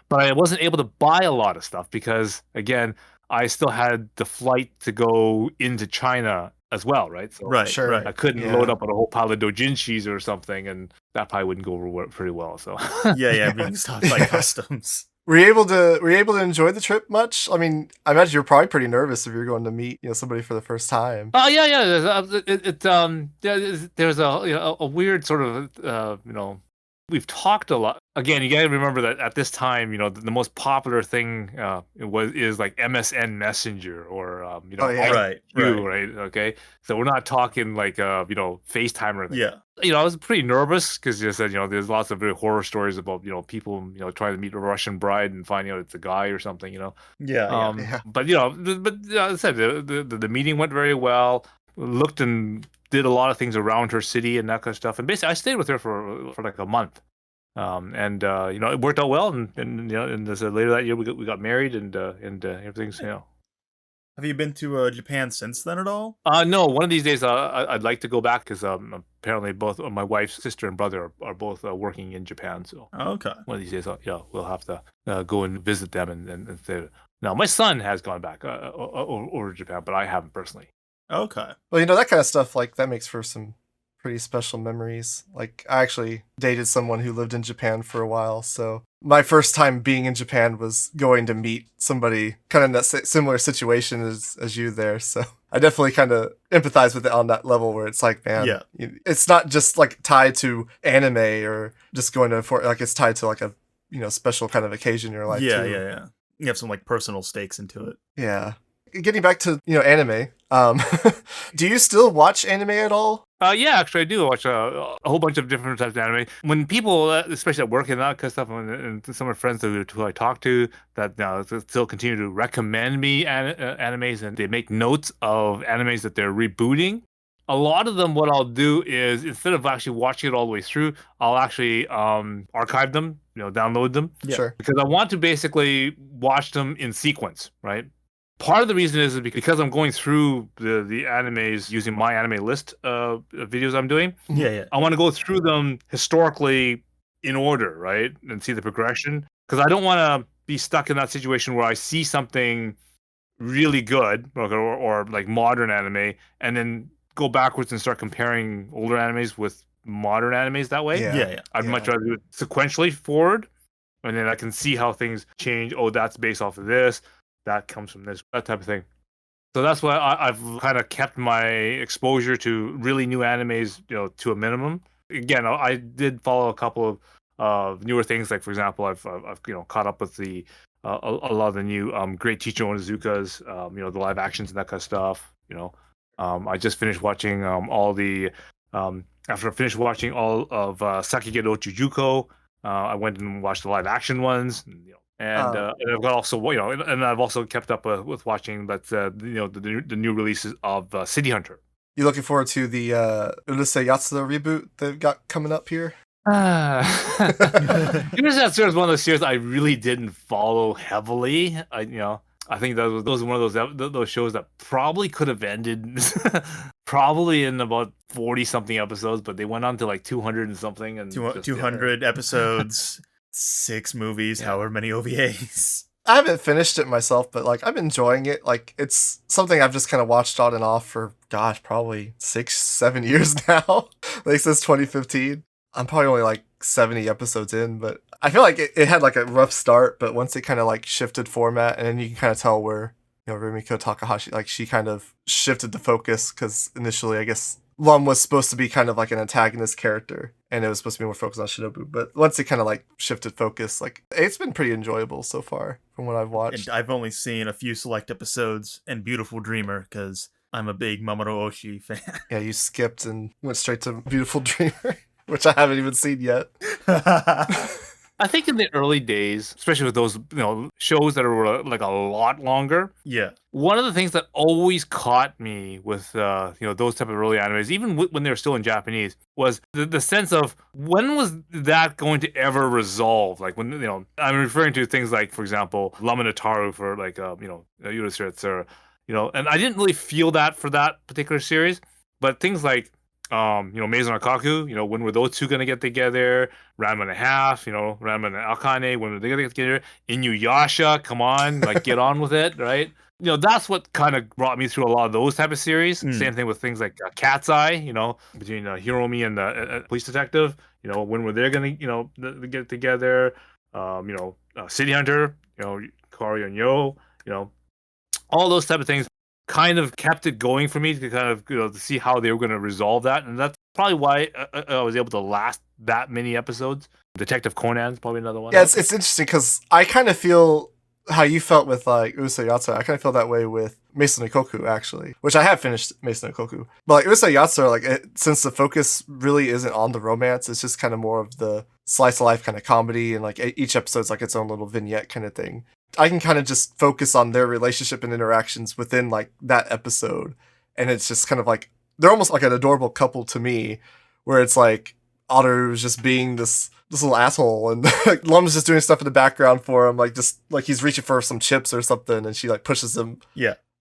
But I wasn't able to buy a lot of stuff because, again, I still had the flight to go into China as well, right? So right, sure. Right. I couldn't load up on a whole pile of doujinshis or something, and that probably wouldn't go over pretty well. So yeah, being stopped by customs. Were you able to enjoy the trip much? I mean, I imagine you're probably pretty nervous if you're going to meet somebody for the first time. Oh yeah. There's a weird sort of we've talked a lot Again, you got to remember that at this time, the most popular thing is like MSN Messenger or Oh, yeah. IQ, right? Okay, so we're not talking like FaceTime or anything. Yeah. I was pretty nervous because you said there's lots of really horror stories about people trying to meet a Russian bride and finding out it's a guy or something. Yeah. Yeah. But as I said, the meeting went very well. Looked and did a lot of things around her city and that kind of stuff. And basically, I stayed with her for like a month. And it worked out well, and later that year we got married, and everything's. Have you been to Japan since then at all? No, one of these days I'd like to go back because apparently both my wife's sister and brother are both working in Japan. So Okay. one of these days, we'll have to go and visit them and stay. Now my son has gone back over to Japan, but I haven't personally. Okay. Well, that kind of stuff, like, that makes for some pretty special memories. Like, I actually dated someone who lived in Japan for a while, so my first time being in Japan was going to meet somebody kind of in that similar situation as you there, so I definitely kind of empathize with it on that level where it's like, man, it's not just like tied to anime or just going to like it's tied to like a special kind of occasion in your life. Yeah. You have some like personal stakes into it. Yeah. Getting back to anime, do you still watch anime at all? Yeah, actually, I do watch a whole bunch of different types of anime. When people, especially at work and that kind of stuff, and some of my friends who I talk to that still continue to recommend me animes, and they make notes of animes that they're rebooting. A lot of them, what I'll do is instead of actually watching it all the way through, I'll actually archive them, download them, Sure, because I want to basically watch them in sequence, right? Part of the reason is because I'm going through the animes using my anime list videos I'm doing. Yeah. I want to go through them historically in order, right? And see the progression. Because I don't want to be stuck in that situation where I see something really good or like modern anime and then go backwards and start comparing older animes with modern animes that way. Yeah. I'd much rather do it sequentially forward. And then I can see how things change. Oh, that's based off of this. That comes from this, that type of thing. So that's why I've kind of kept my exposure to really new animes, to a minimum. Again, I did follow a couple of newer things. Like, for example, I've caught up with a lot of the new Great Teacher Onizuka's, the live actions and that kind of stuff. I just finished watching all the after I finished watching all of Sakigero Chujuko, I went and watched the live action ones. And I've got also, and I've also kept up with watching the new releases of City Hunter. You looking forward to the Urusei Yatsura reboot they've got coming up here? Urusei Yatsura is one of those series I really didn't follow heavily. I think that was one of those shows that probably could have ended probably in about 40 something episodes, but they went on to like 200 and something, and 200 episodes. 6 movies, however many OVAs. I haven't finished it myself, but like I'm enjoying it. Like it's something I've just kind of watched on and off for probably 6-7 years now. Like since 2015. I'm probably only like 70 episodes in, but I feel like it had like a rough start, but once it kind of like shifted format, and then you can kind of tell where Rumiko Takahashi, like she kind of shifted the focus, because initially I guess Lum was supposed to be kind of like an antagonist character, and it was supposed to be more focused on Shinobu. But once it kind of like shifted focus, like it's been pretty enjoyable so far from what I've watched. And I've only seen a few select episodes and Beautiful Dreamer because I'm a big Mamoru Oshii fan. Yeah, you skipped and went straight to Beautiful Dreamer, which I haven't even seen yet. I think in the early days, especially with those shows that are like a lot longer. Yeah. One of the things that always caught me with those type of early animes, even when they were still in Japanese, was the sense of when was that going to ever resolve? Like when I'm referring to things like, for example, Lamanataru for like Urusei Yatsura, and I didn't really feel that for that particular series, but things like Maison Akaku, when were those two going to get together? Ranma and a half, Ranma and Akane, when were they going to get together? Inuyasha, come on, like get on with it, right? That's what kind of brought me through a lot of those type of series. Same thing with things like Cat's Eye, between Hiromi and the police detective, when were they going to, get together? City Hunter, Kari and Yo, all those type of things kind of kept it going for me to kind of to see how they were going to resolve that, and that's probably why I was able to last that many episodes. Detective Conan's probably another one. Yeah, it's interesting because I kind of feel how you felt with like Urusei Yatsura. I kind of feel that way with Maison Ikkoku actually, which I have finished Maison Ikkoku. But like Urusei Yatsura, like since the focus really isn't on the romance, it's just kind of more of the slice of life kind of comedy, and like each episode's like its own little vignette kind of thing. I can kind of just focus on their relationship and interactions within like that episode, and it's just kind of like they're almost like an adorable couple to me, where it's like Otter's just being this little asshole, and like, Lum's just doing stuff in the background for him, like just like he's reaching for some chips or something, and she like pushes him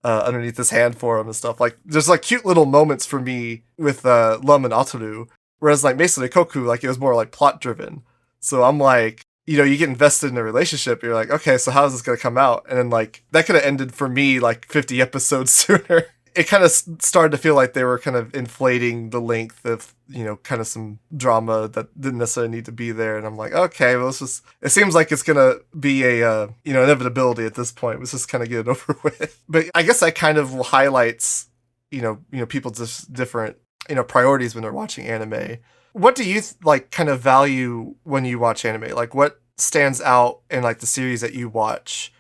underneath his hand for him and stuff. Like there's like cute little moments for me with Lum and Ataru, whereas like Maison Ikkoku, like it was more like plot driven. So I'm like, you know, you get invested in a relationship, you're like, okay, so how is this gonna come out? And then like that could have ended for me like 50 episodes sooner. It kind of started to feel like they were kind of inflating the length of, you know, kind of some drama that didn't necessarily need to be there. And I'm like, okay, well, it seems like it's going to be a, you know, inevitability at this point. Let's just kind of get it over with. But I guess that kind of highlights, you know, people's different, you know, priorities when they're watching anime. What do you like kind of value when you watch anime? Like what stands out in like the series that you watch?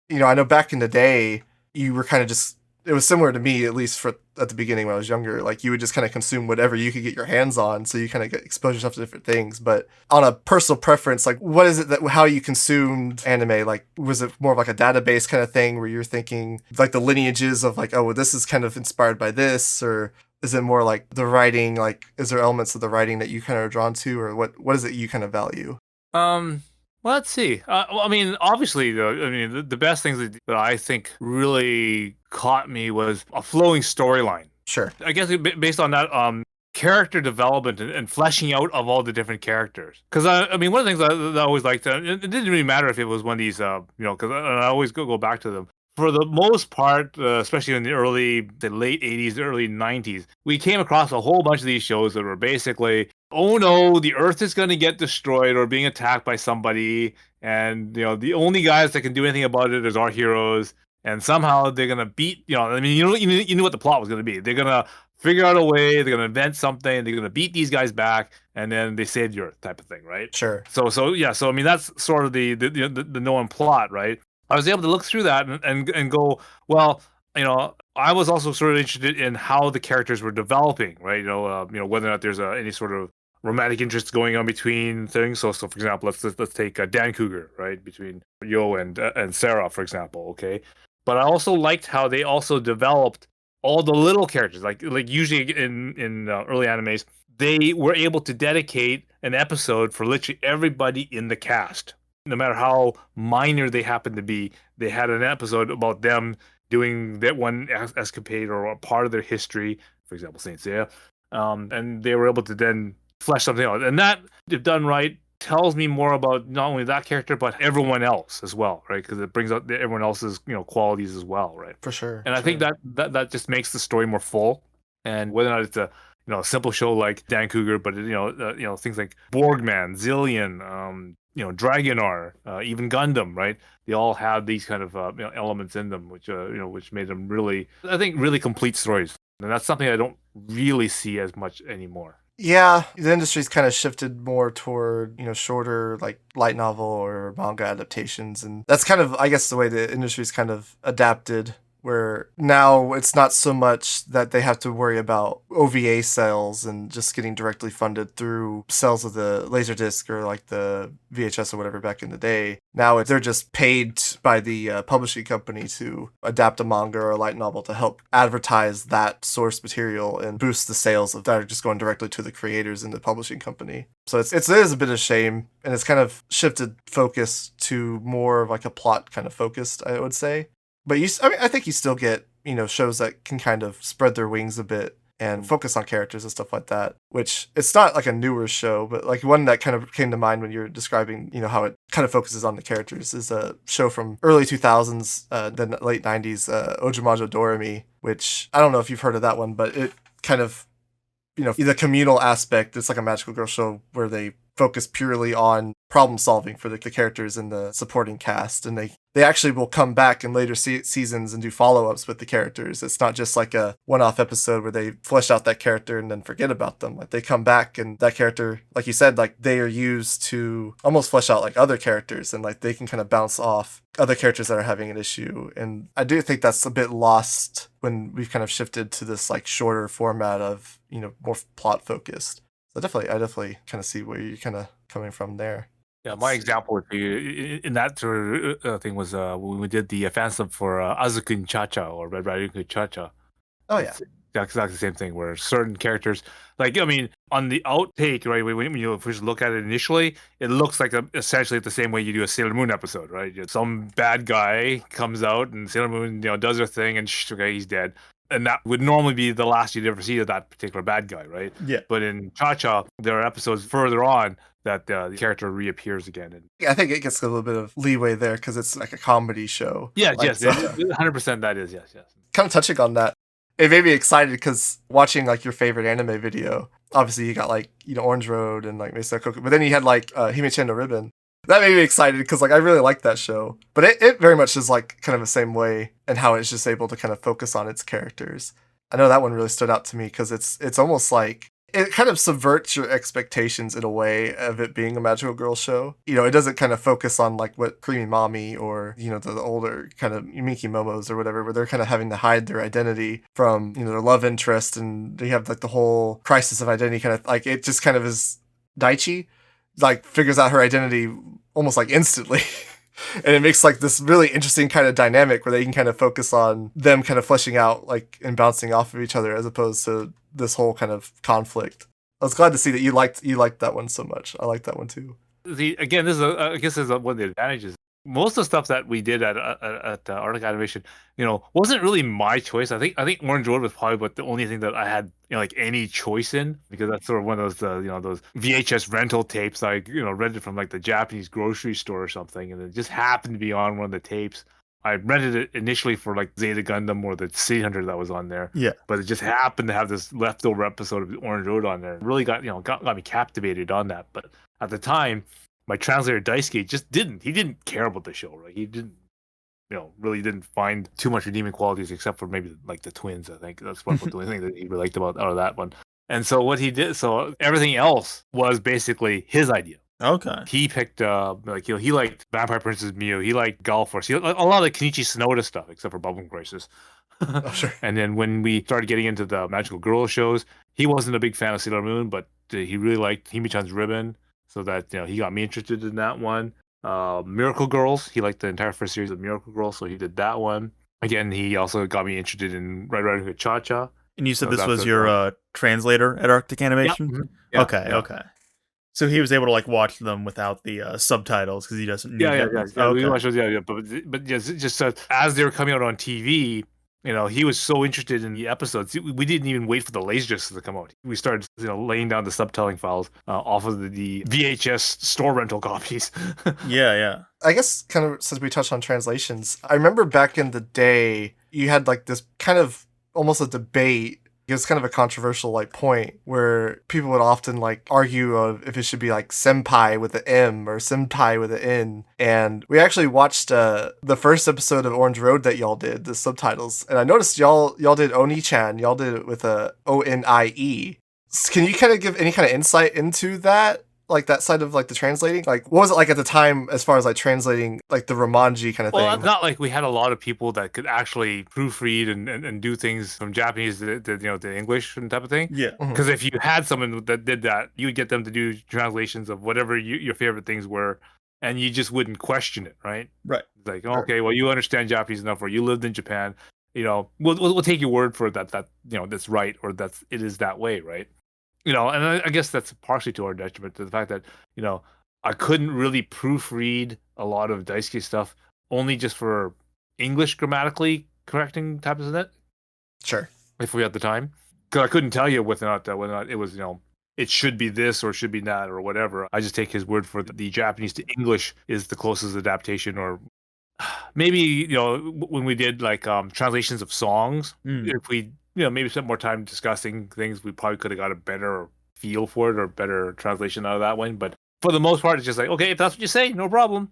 You know, I know back in the day, you were kind of just, it was similar to me, at least for at the beginning when I was younger. Like you would just kind of consume whatever you could get your hands on, so you kind of expose yourself to different things. But on a personal preference, like what is it that how you consumed anime? Like was it more of like a database kind of thing where you're thinking like the lineages of like, oh, well, this is kind of inspired by this, or is it more like the writing? Like is there elements of the writing that you kind of are drawn to, or what is it you kind of value? Well, let's see. Well, I mean, obviously, the best things that I think really caught me was a flowing storyline. Sure. I guess based on that, character development and fleshing out of all the different characters. Because I mean, one of the things that I always liked, it didn't really matter if it was one of these, you know, because I always go back to them. For the most part, especially in the late 80s, early 90s, we came across a whole bunch of these shows that were basically, oh no, the Earth is going to get destroyed or being attacked by somebody, and you know the only guys that can do anything about it is our heroes, and somehow they're going to beat. You know, I mean, you knew what the plot was going to be. They're going to figure out a way. They're going to invent something. They're going to beat these guys back, and then they save the Earth, type of thing, right? Sure. So yeah. So I mean, that's sort of the known plot, right? I was able to look through that and go, well, you know, I was also sort of interested in how the characters were developing, right? You know, whether or not there's any sort of romantic interest going on between things. So for example, let's take Dan Cougar, right, between Yo and Sarah, for example. Okay, but I also liked how they also developed all the little characters, like usually in early animes, they were able to dedicate an episode for literally everybody in the cast. No matter how minor they happen to be, they had an episode about them doing that one escapade or a part of their history, for example, Saint Seiya, and they were able to then flesh something out. And that, if done right, tells me more about not only that character but everyone else as well, right? Because it brings out everyone else's, you know, qualities as well, right? For sure. And I think that just makes the story more full. And whether or not it's a simple show like Dan Cougar, but things like Borgman, Zillion, Dragonar, even Gundam, right? They all have these kind of elements in them, which made them really, I think, really complete stories. And that's something I don't really see as much anymore. Yeah, the industry's kind of shifted more toward, shorter, like, light novel or manga adaptations. And that's kind of, I guess, the way the industry's kind of adapted, where now it's not so much that they have to worry about OVA sales and just getting directly funded through sales of the Laserdisc or like the VHS or whatever back in the day. Now they're just paid by the publishing company to adapt a manga or a light novel to help advertise that source material and boost the sales of that are just going directly to the creators and the publishing company. So it is a bit of a shame, and it's kind of shifted focus to more of like a plot kind of focused, I would say. But I think you still get, shows that can kind of spread their wings a bit and focus on characters and stuff like that, which it's not like a newer show, but like one that kind of came to mind when you're describing, how it kind of focuses on the characters is a show from early 2000s, then late 90s, Ojamajo Doremi, which I don't know if you've heard of that one, but it kind of, the communal aspect, it's like a magical girl show where they focus purely on problem solving for the characters in the supporting cast, and they actually will come back in later seasons and do follow-ups with the characters. It's not just like a one-off episode where they flesh out that character and then forget about them. Like they come back and that character, like you said, like they are used to almost flesh out like other characters, and like they can kind of bounce off other characters that are having an issue. And I do think that's a bit lost when we've kind of shifted to this like shorter format of, you know, more plot focused. So I definitely kind of see where you're kind of coming from there. Yeah, my example would be in that sort of thing was when we did the fan sub for Azuku Cha-cha or Red Riding Cha-cha. Oh yeah, That's exactly the same thing where certain characters, like, I mean, on the outtake, right, when you first look at it initially, it looks like essentially the same way you do a Sailor Moon episode, right? Some bad guy comes out and Sailor Moon, you know, does her thing and okay, he's dead. And that would normally be the last you'd ever see of that particular bad guy, right? Yeah. But in Cha-cha, there are episodes further on that the character reappears again. And I think it gets a little bit of leeway there because it's like a comedy show. yes, like, yes, 100% that is, yes. Kind of touching on that, it made me excited because watching like your favorite anime video, obviously you got like, you know, Orange Road and like Maison, but then you had like Hime-chan no Ribbon. That made me excited because like I really like that show, but it very much is like kind of the same way and how it's just able to kind of focus on its characters. I know that one really stood out to me because it's almost like it kind of subverts your expectations in a way of it being a magical girl show. You know, it doesn't kind of focus on like what Creamy Mommy or, you know, the older kind of Miki Momos or whatever, where they're kind of having to hide their identity from, you know, their love interest, and they have like the whole crisis of identity kind of like, it just kind of is Daichi like figures out her identity almost like instantly. And it makes like this really interesting kind of dynamic where they can kind of focus on them kind of fleshing out like and bouncing off of each other as opposed to this whole kind of conflict. I was glad to see that you liked that one so much. I like that one too. Again, this is I guess is one of the advantages. Most of the stuff that we did at Arctic Animation, you know, wasn't really my choice. I think Orange Road was probably but the only thing that I had, you know, like any choice in, because that's sort of one of those you know, those VHS rental tapes I, you know, rented from like the Japanese grocery store or something, and it just happened to be on one of the tapes. I rented it initially for like Zeta Gundam or the City Hunter that was on there. Yeah. But it just happened to have this leftover episode of Orange Road on there. It really got me captivated on that. But at the time, my translator Daisuke just didn't care about the show, right? He didn't, you know, really didn't find too much redeeming qualities except for maybe like the twins. I think that's one of the only thing that he really liked about out of that one. And so what he did, so everything else was basically his idea. Okay. He picked like, you know, he liked Vampire Princess Mew, he liked Gall Force, he liked a lot of the Kenichi Sonoda stuff except for Bubblegum Crisis. Oh, sure. And then when we started getting into the magical girl shows, he wasn't a big fan of Sailor Moon, but he really liked Hime-chan's Ribbon, so that, you know, he got me interested in that one. Miracle Girls, he liked the entire first series of Miracle Girls, so he did that one. Again, he also got me interested in Red Riding Hood Cha-cha. And you said this was your translator at Arctic Animation? Yeah. Mm-hmm. Yeah, okay, yeah. Okay. So he was able to like watch them without the subtitles because he doesn't. Yeah. Okay. We watched those, yeah. But just as they were coming out on TV, you know, he was so interested in the episodes. We didn't even wait for the laserdiscs to come out. We started, you know, laying down the subtitling files off of the VHS store rental copies. Yeah. I guess kind of since we touched on translations, I remember back in the day, you had like this kind of almost a debate. It was kind of a controversial like point where people would often like argue of if it should be like Sempai with an M or Senpai with an N. And we actually watched the first episode of Orange Road that y'all did, the subtitles, and I noticed y'all did Onii-chan, y'all did it with a Onie. Can you kind of give any kind of insight into that? Like that side of like the translating, like what was it like at the time as far as like translating like the Romanji kind of thing? Well, it's not like we had a lot of people that could actually proofread and do things from Japanese to, you know, to English and type of thing. Yeah. Because if you had someone that did that, you would get them to do translations of whatever your favorite things were, and you just wouldn't question it, right? Right. It's like, okay, well, you understand Japanese enough, or you lived in Japan, you know, we'll take your word for it that you know that's right, or it is that way, right? You know, and I guess that's partially to our detriment, to the fact that, you know, I couldn't really proofread a lot of Daisuke stuff only just for English grammatically correcting types of it. Sure. If we had the time. Because I couldn't tell you whether or not it was, you know, it should be this or it should be that or whatever. I just take his word for the Japanese to English is the closest adaptation, or maybe, you know, when we did like translations of songs, if we, you know, maybe spent more time discussing things, we probably could have got a better feel for it or better translation out of that one. But for the most part, it's just like, okay, if that's what you say, no problem.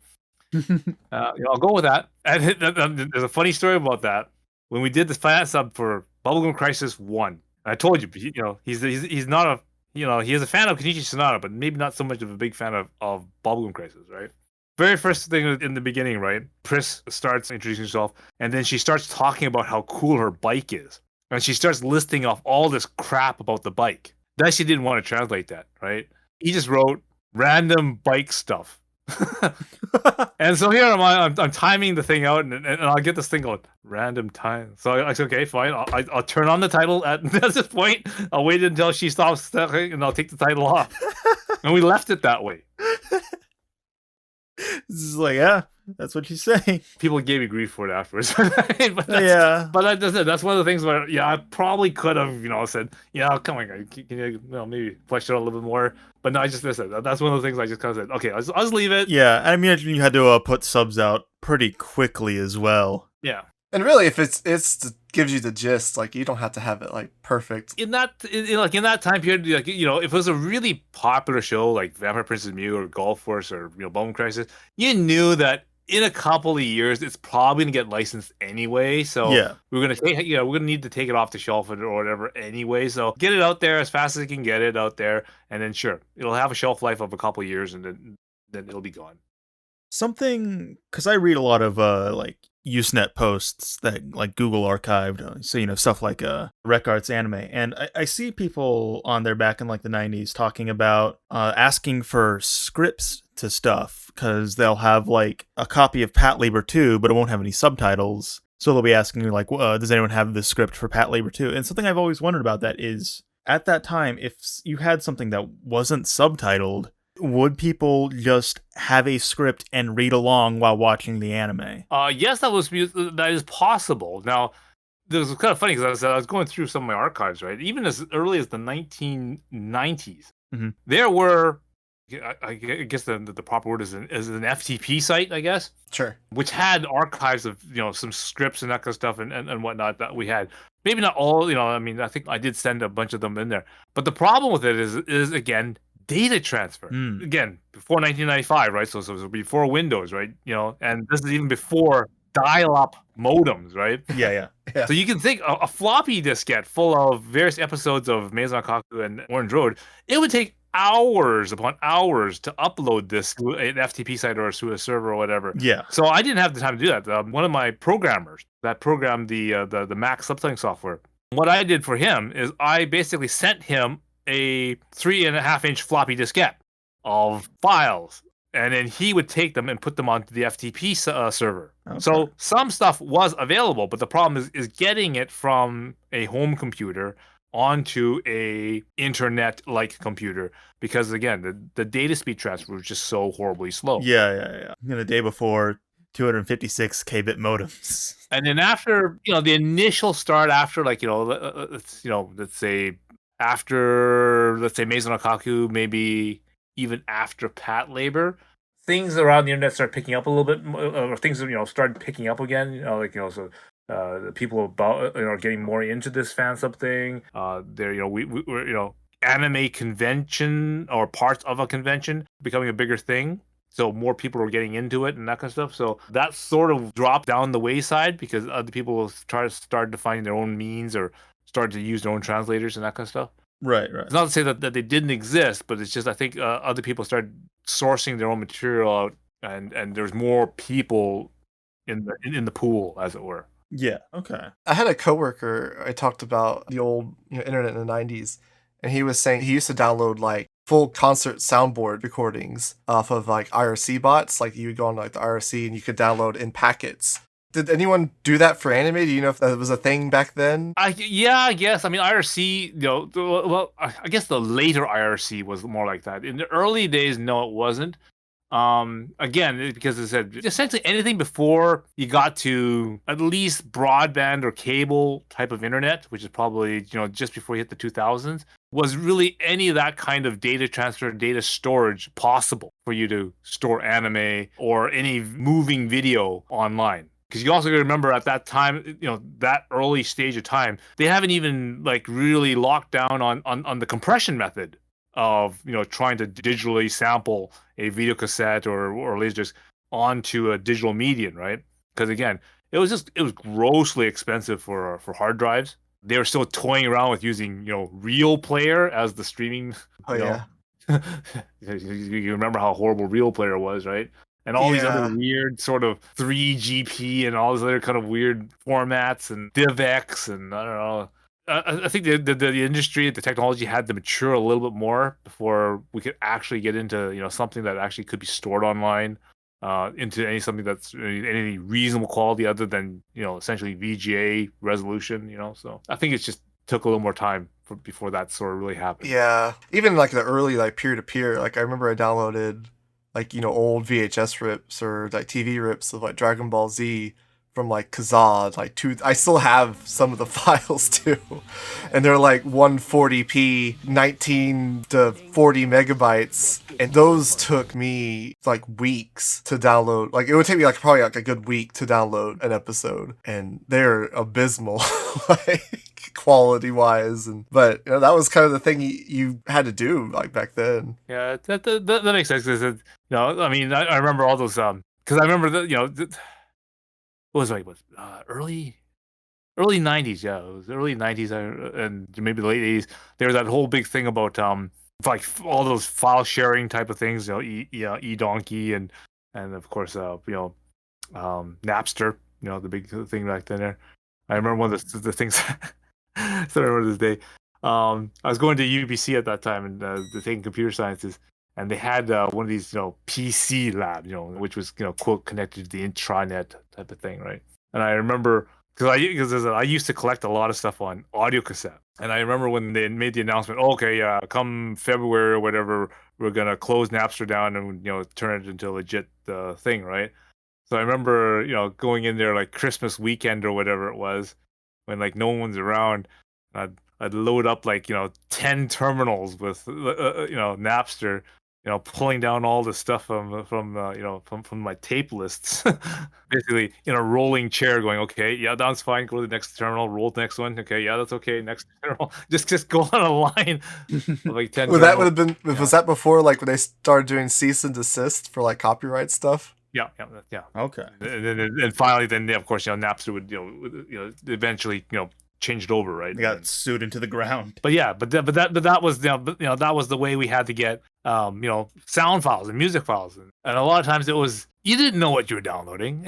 I'll go with that. And there's a funny story about that. When we did the fan sub for Bubblegum Crisis 1, I told you, he's not a, he is a fan of Kenichi Sonata, but maybe not so much of a big fan of Bubblegum Crisis, right? Very first thing in the beginning, right? Pris starts introducing herself, and then she starts talking about how cool her bike is. And she starts listing off all this crap about the bike. Daishi didn't want to translate that, right? He just wrote random bike stuff. And so here I'm timing the thing out, and I'll get this thing going, random time. So I said, okay, fine. I'll turn on the title at this point. I'll wait until she stops talking, and I'll take the title off. And we left it that way. This is like, yeah, that's what she's saying. People gave me grief for it afterwards. But that's one of the things where, I probably could have, said, come on, can you maybe flesh it out a little bit more. But no, I just listen. That's one of the things I just kind of said, okay, I'll just leave it. Yeah, I mean, you had to put subs out pretty quickly as well. Yeah. And really, if it gives you the gist, like, you don't have to have it like perfect. In that time period, like, if it was a really popular show like Vampire Princess Mew or Golf Force or Bone Crisis, you knew that in a couple of years it's probably gonna get licensed anyway. So we're gonna need to take it off the shelf or whatever anyway. So get it out there as fast as you can get it out there, and then sure, it'll have a shelf life of a couple of years, and then it'll be gone. Something, because I read a lot of like Usenet posts that like Google archived, so stuff like Rec Arts Anime, and I see people on there back in like the 90s talking about asking for scripts to stuff, because they'll have like a copy of Patlabor 2, but it won't have any subtitles, so they'll be asking you like, does anyone have the script for Patlabor 2? And something I've always wondered about that is, at that time, if you had something that wasn't subtitled, would people just have a script and read along while watching the anime? Yes, that is possible. Now, this was kind of funny because I was going through some of my archives, right? Even as early as the 1990s, there were, I guess the proper word is an FTP site, I guess. Sure. Which had archives of some scripts and that kind of stuff and whatnot that we had. Maybe not all, I mean, I think I did send a bunch of them in there. But the problem with it is again, data transfer. Again, before 1995, right? So it was before Windows, right? And this is even before dial-up modems, right? Yeah. So you can think a floppy diskette full of various episodes of Maison and Orange Road, it would take hours upon hours to upload this to an FTP site or to a server or whatever. Yeah. So I didn't have the time to do that. One of my programmers that programmed the Mac subtitling software, what I did for him is I basically sent him a 3.5-inch floppy diskette of files, and then he would take them and put them onto the FTP server. Okay. So some stuff was available, but the problem is getting it from a home computer onto a internet-like computer, because again, the data speed transfer was just so horribly slow. Yeah. The day before, 256 kbit modems, and then after the initial start, after like let's say after, Maison Okaku, maybe even after Patlabor, things around the internet start picking up a little bit, or things started picking up again. So the people about getting more into this fan sub thing. We're anime convention or parts of a convention becoming a bigger thing. So more people were getting into it and that kind of stuff. So that sort of dropped down the wayside because other people started to find their own means or started to use their own translators and that kind of stuff. Right. It's not to say that they didn't exist, but it's just I think other people started sourcing their own material out, and there's more people in the pool, as it were. Yeah. Okay. I had a coworker. I talked about the old internet in the 90s, and he was saying he used to download like full concert soundboard recordings off of like IRC bots. Like you would go on like the IRC and you could download in packets. Did anyone do that for anime? Do you know if that was a thing back then? Yeah, I guess. I mean, IRC, I guess the later IRC was more like that. In the early days, no, it wasn't. Again, because it said essentially anything before you got to at least broadband or cable type of internet, which is probably, just before you hit the 2000s, was really any of that kind of data transfer, data storage possible for you to store anime or any moving video online. Because you also got to remember at that time, that early stage of time, they haven't even like really locked down on the compression method of trying to digitally sample a video cassette or laserdisc onto a digital medium, right? Because again, it was grossly expensive for hard drives. They were still toying around with using Real Player as the streaming. Oh yeah. You remember how horrible Real Player was, right? And all these other Yeah. weird sort of 3GP and all these other kind of weird formats and DivX and I don't know. I think the industry, the technology had to mature a little bit more before we could actually get into something that actually could be stored online, into something that's any reasonable quality other than essentially VGA resolution. So I think it's just took a little more time before that sort of really happened. Yeah. Even like the early like peer-to-peer, like I remember I downloaded like old VHS rips or like TV rips of like Dragon Ball Z from like Kazaa, like I still have some of the files too, and they're like 140p, 19 to 40 megabytes, and those took me like weeks to download. Like it would take me like probably like a good week to download an episode, and they're abysmal, like quality wise. But that was kind of the thing you had to do like back then. Yeah, that makes sense. I mean, I remember all those because I remember what was it, early 90s. Yeah, it was early 90s and maybe the late 80s. There was that whole big thing about like all those file sharing type of things, eDonkey and of course Napster, the big thing back then there. I remember one of the things I still remember this day. I was going to UBC at that time and taking computer sciences, and they had one of these PC lab, which was quote connected to the intranet type of thing, right? And I remember because I used to collect a lot of stuff on audio cassette, and I remember when they made the announcement, okay, come February or whatever, we're gonna close Napster down and turn it into a legit thing, right? So I remember going in there like Christmas weekend or whatever it was, when like no one's around. I'd load up like 10 terminals with Napster, pulling down all the stuff from my tape lists, basically in a rolling chair, going, okay, yeah, that's fine. Go to the next terminal, roll the next one. Okay, yeah, that's okay. Next terminal, just go on a line of like 10. Well, that would have been. Yeah. Was that before like when they started doing cease and desist for like copyright stuff? Yeah. Okay. And finally, then of course, Napster would eventually changed over, right? They got sued into the ground. But yeah, that was that was the way we had to get sound files and music files, and a lot of times it was you didn't know what you were downloading.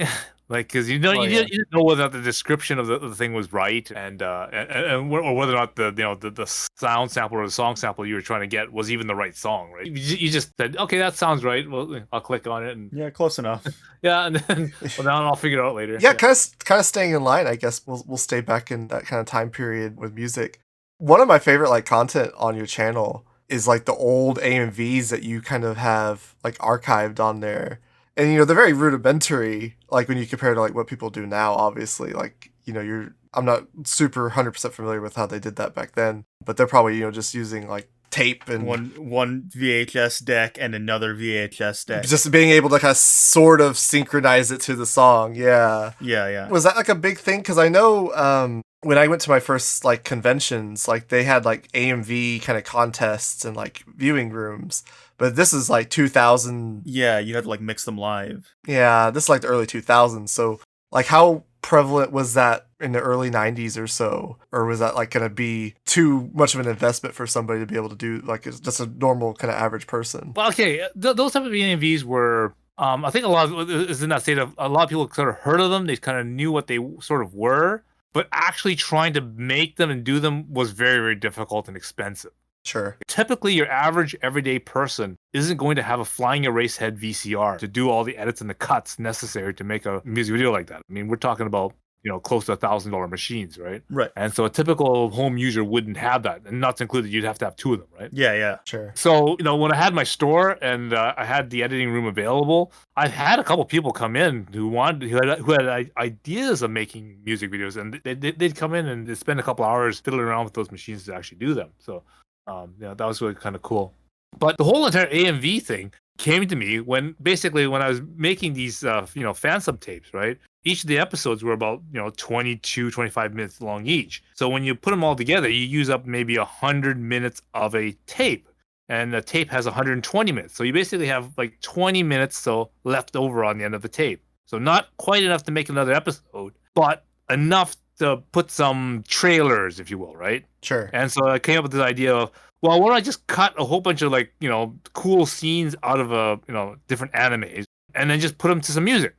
Like, because you didn't know whether the description of the thing was right, and or whether or not the sound sample or the song sample you were trying to get was even the right song, right? You just said, okay, that sounds right. Well, I'll click on it, and yeah, close enough. Yeah, and then now I'll figure it out later. Yeah, kind of staying in line. I guess we'll stay back in that kind of time period with music. One of my favorite like content on your channel is like the old AMVs that you kind of have like archived on there. And they're very rudimentary, like when you compare to like what people do now, obviously. Like, I'm not super 100% familiar with how they did that back then, but they're probably, just using like tape and one VHS deck and another VHS deck. Just being able to kind of sort of synchronize it to the song. Yeah. Yeah. Was that like a big thing? Because I know when I went to my first like conventions, like they had like AMV kind of contests and like viewing rooms. But this is like 2000. Yeah, you had to like mix them live. Yeah, this is like the early 2000s. So like how prevalent was that in the early 90s or so? Or was that like going to be too much of an investment for somebody to be able to do, like just a normal kind of average person? Well, okay, those type of AMVs were, I think a lot of is in that state of a lot of people sort of heard of them. They kind of knew what they sort of were, but actually trying to make them and do them was very, very difficult and expensive. Sure. Typically, your average everyday person isn't going to have a flying erase head VCR to do all the edits and the cuts necessary to make a music video like that. I mean, we're talking about close to $1,000 machines, right? Right. And so a typical home user wouldn't have that, and not to include that you'd have to have two of them, right? Yeah. Sure. So when I had my store and I had the editing room available, I had a couple people come in who had ideas of making music videos, and they'd come in and they'd spend a couple hours fiddling around with those machines to actually do them. So. That was really kind of cool. But the whole entire AMV thing came to me when I was making these, fan sub tapes, right? Each of the episodes were about, 22, 25 minutes long each. So when you put them all together, you use up maybe 100 minutes of a tape. and the tape has 120 minutes. So you basically have like 20 minutes so left over on the end of the tape. So not quite enough to make another episode, but enough to put some trailers, if you will, right? Sure. And so I came up with this idea of, well, why don't I just cut a whole bunch of like, cool scenes out of different animes and then just put them to some music.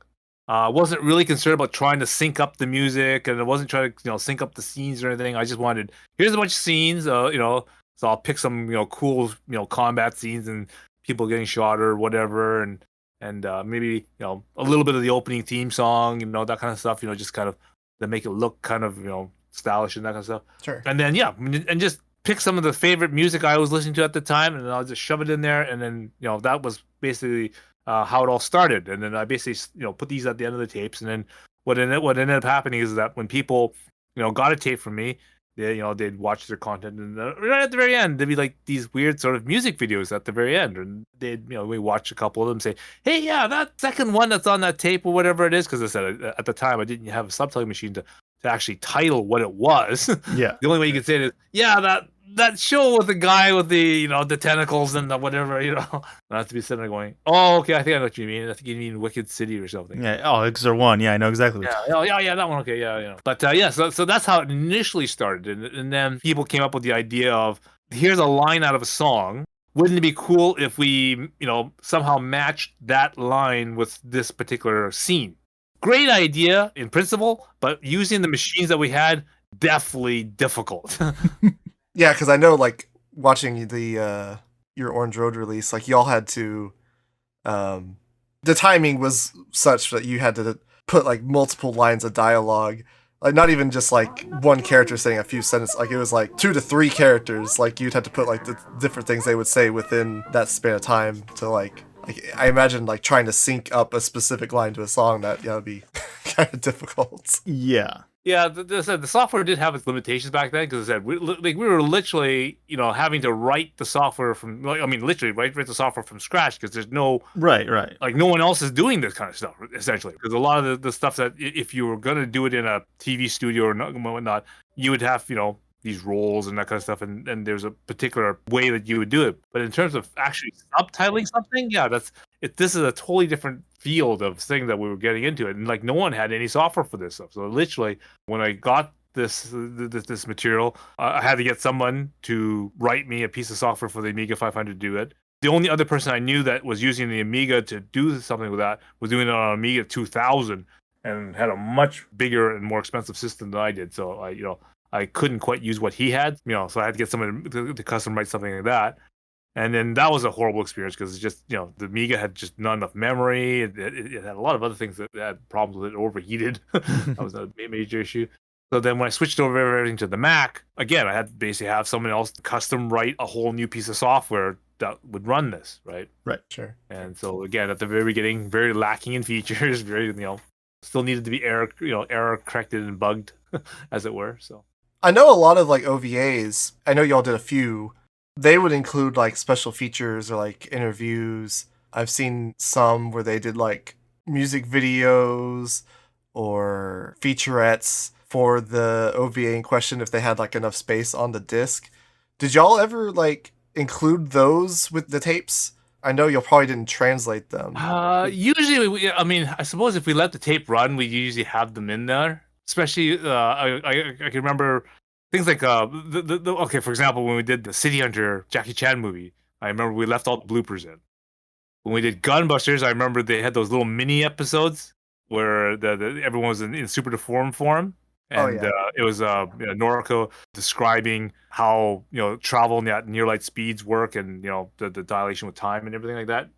I wasn't really concerned about trying to sync up the music, and I wasn't trying to, sync up the scenes or anything. I just wanted, here's a bunch of scenes, so I'll pick some, cool, combat scenes and people getting shot or whatever, and maybe, a little bit of the opening theme song, that kind of stuff, just kind of to make it look kind of, stylish and that kind of stuff. Sure. And then, and just pick some of the favorite music I was listening to at the time, and I'll just shove it in there, and then, that was basically how it all started. And then I basically, put these at the end of the tapes, and then what ended up happening is that when people, got a tape from me, they'd watch their content, and right at the very end, there'd be like these weird sort of music videos at the very end, and they'd, we watch a couple of them, say, hey, yeah, that second one that's on that tape or whatever it is, because I said at the time I didn't have a subtitling machine to actually title what it was. Yeah. The only way you could say it is, yeah, that show with the guy with the the tentacles and the whatever, I have to be sitting there going, oh, okay, I think I know what you mean. I think you mean Wicked City or something. Yeah. Oh, X01. Yeah, I know exactly. Yeah, that one. Okay, yeah. But so that's how it initially started, and then people came up with the idea of, here's a line out of a song. Wouldn't it be cool if we, somehow matched that line with this particular scene? Great idea in principle, but using the machines that we had, definitely difficult. Yeah, because I know, like, watching the your Orange Road release, like, y'all had to, the timing was such that you had to put, like, multiple lines of dialogue, like, not even just, like, one character saying a few sentences, like, it was, like, 2 to 3 characters, like, you'd have to put, like, the different things they would say within that span of time to, like, I imagine, like, trying to sync up a specific line to a song, that would be kind of difficult. Yeah. Yeah, the software did have its limitations back then, because I said we were literally having to write the software from, literally write the software from scratch, because there's no right like no one else is doing this kind of stuff essentially, because a lot of the stuff that if you were gonna do it in a TV studio or whatnot, you would have these roles and that kind of stuff, and there's a particular way that you would do it. But in terms of actually subtitling something, this is a totally different field of thing that we were getting into, and like no one had any software for this stuff. So literally, when I got this material, I had to get someone to write me a piece of software for the Amiga 500 to do it. The only other person I knew that was using the Amiga to do something with that was doing it on Amiga 2000, and had a much bigger and more expensive system than I did. So I couldn't quite use what he had, so I had to get someone to custom write something like that. And then that was a horrible experience, because it's just, the Amiga had just not enough memory. It had a lot of other things that had problems with it, overheated. That was a major issue. So then when I switched over everything to the Mac, again, I had to basically have someone else custom write a whole new piece of software that would run this, right? Right, sure. And so again, at the very beginning, very lacking in features, very, still needed to be error corrected and bugged, as it were. So I know a lot of, like, OVAs, I know y'all did a few, they would include, like, special features or, like, interviews. I've seen some where they did, like, music videos or featurettes for the OVA in question if they had, like, enough space on the disc. Did y'all ever, like, include those with the tapes? I know y'all probably didn't translate them. Usually, I suppose if we let the tape run, we usually have them in there. Especially, I can remember things like okay, for example, when we did the City Hunter Jackie Chan movie, I remember we left all the bloopers in. When we did Gunbusters, I remember they had those little mini episodes where everyone was in super deformed form, and it was Noriko describing how travel at near light speeds work, and the dilation with time and everything like that.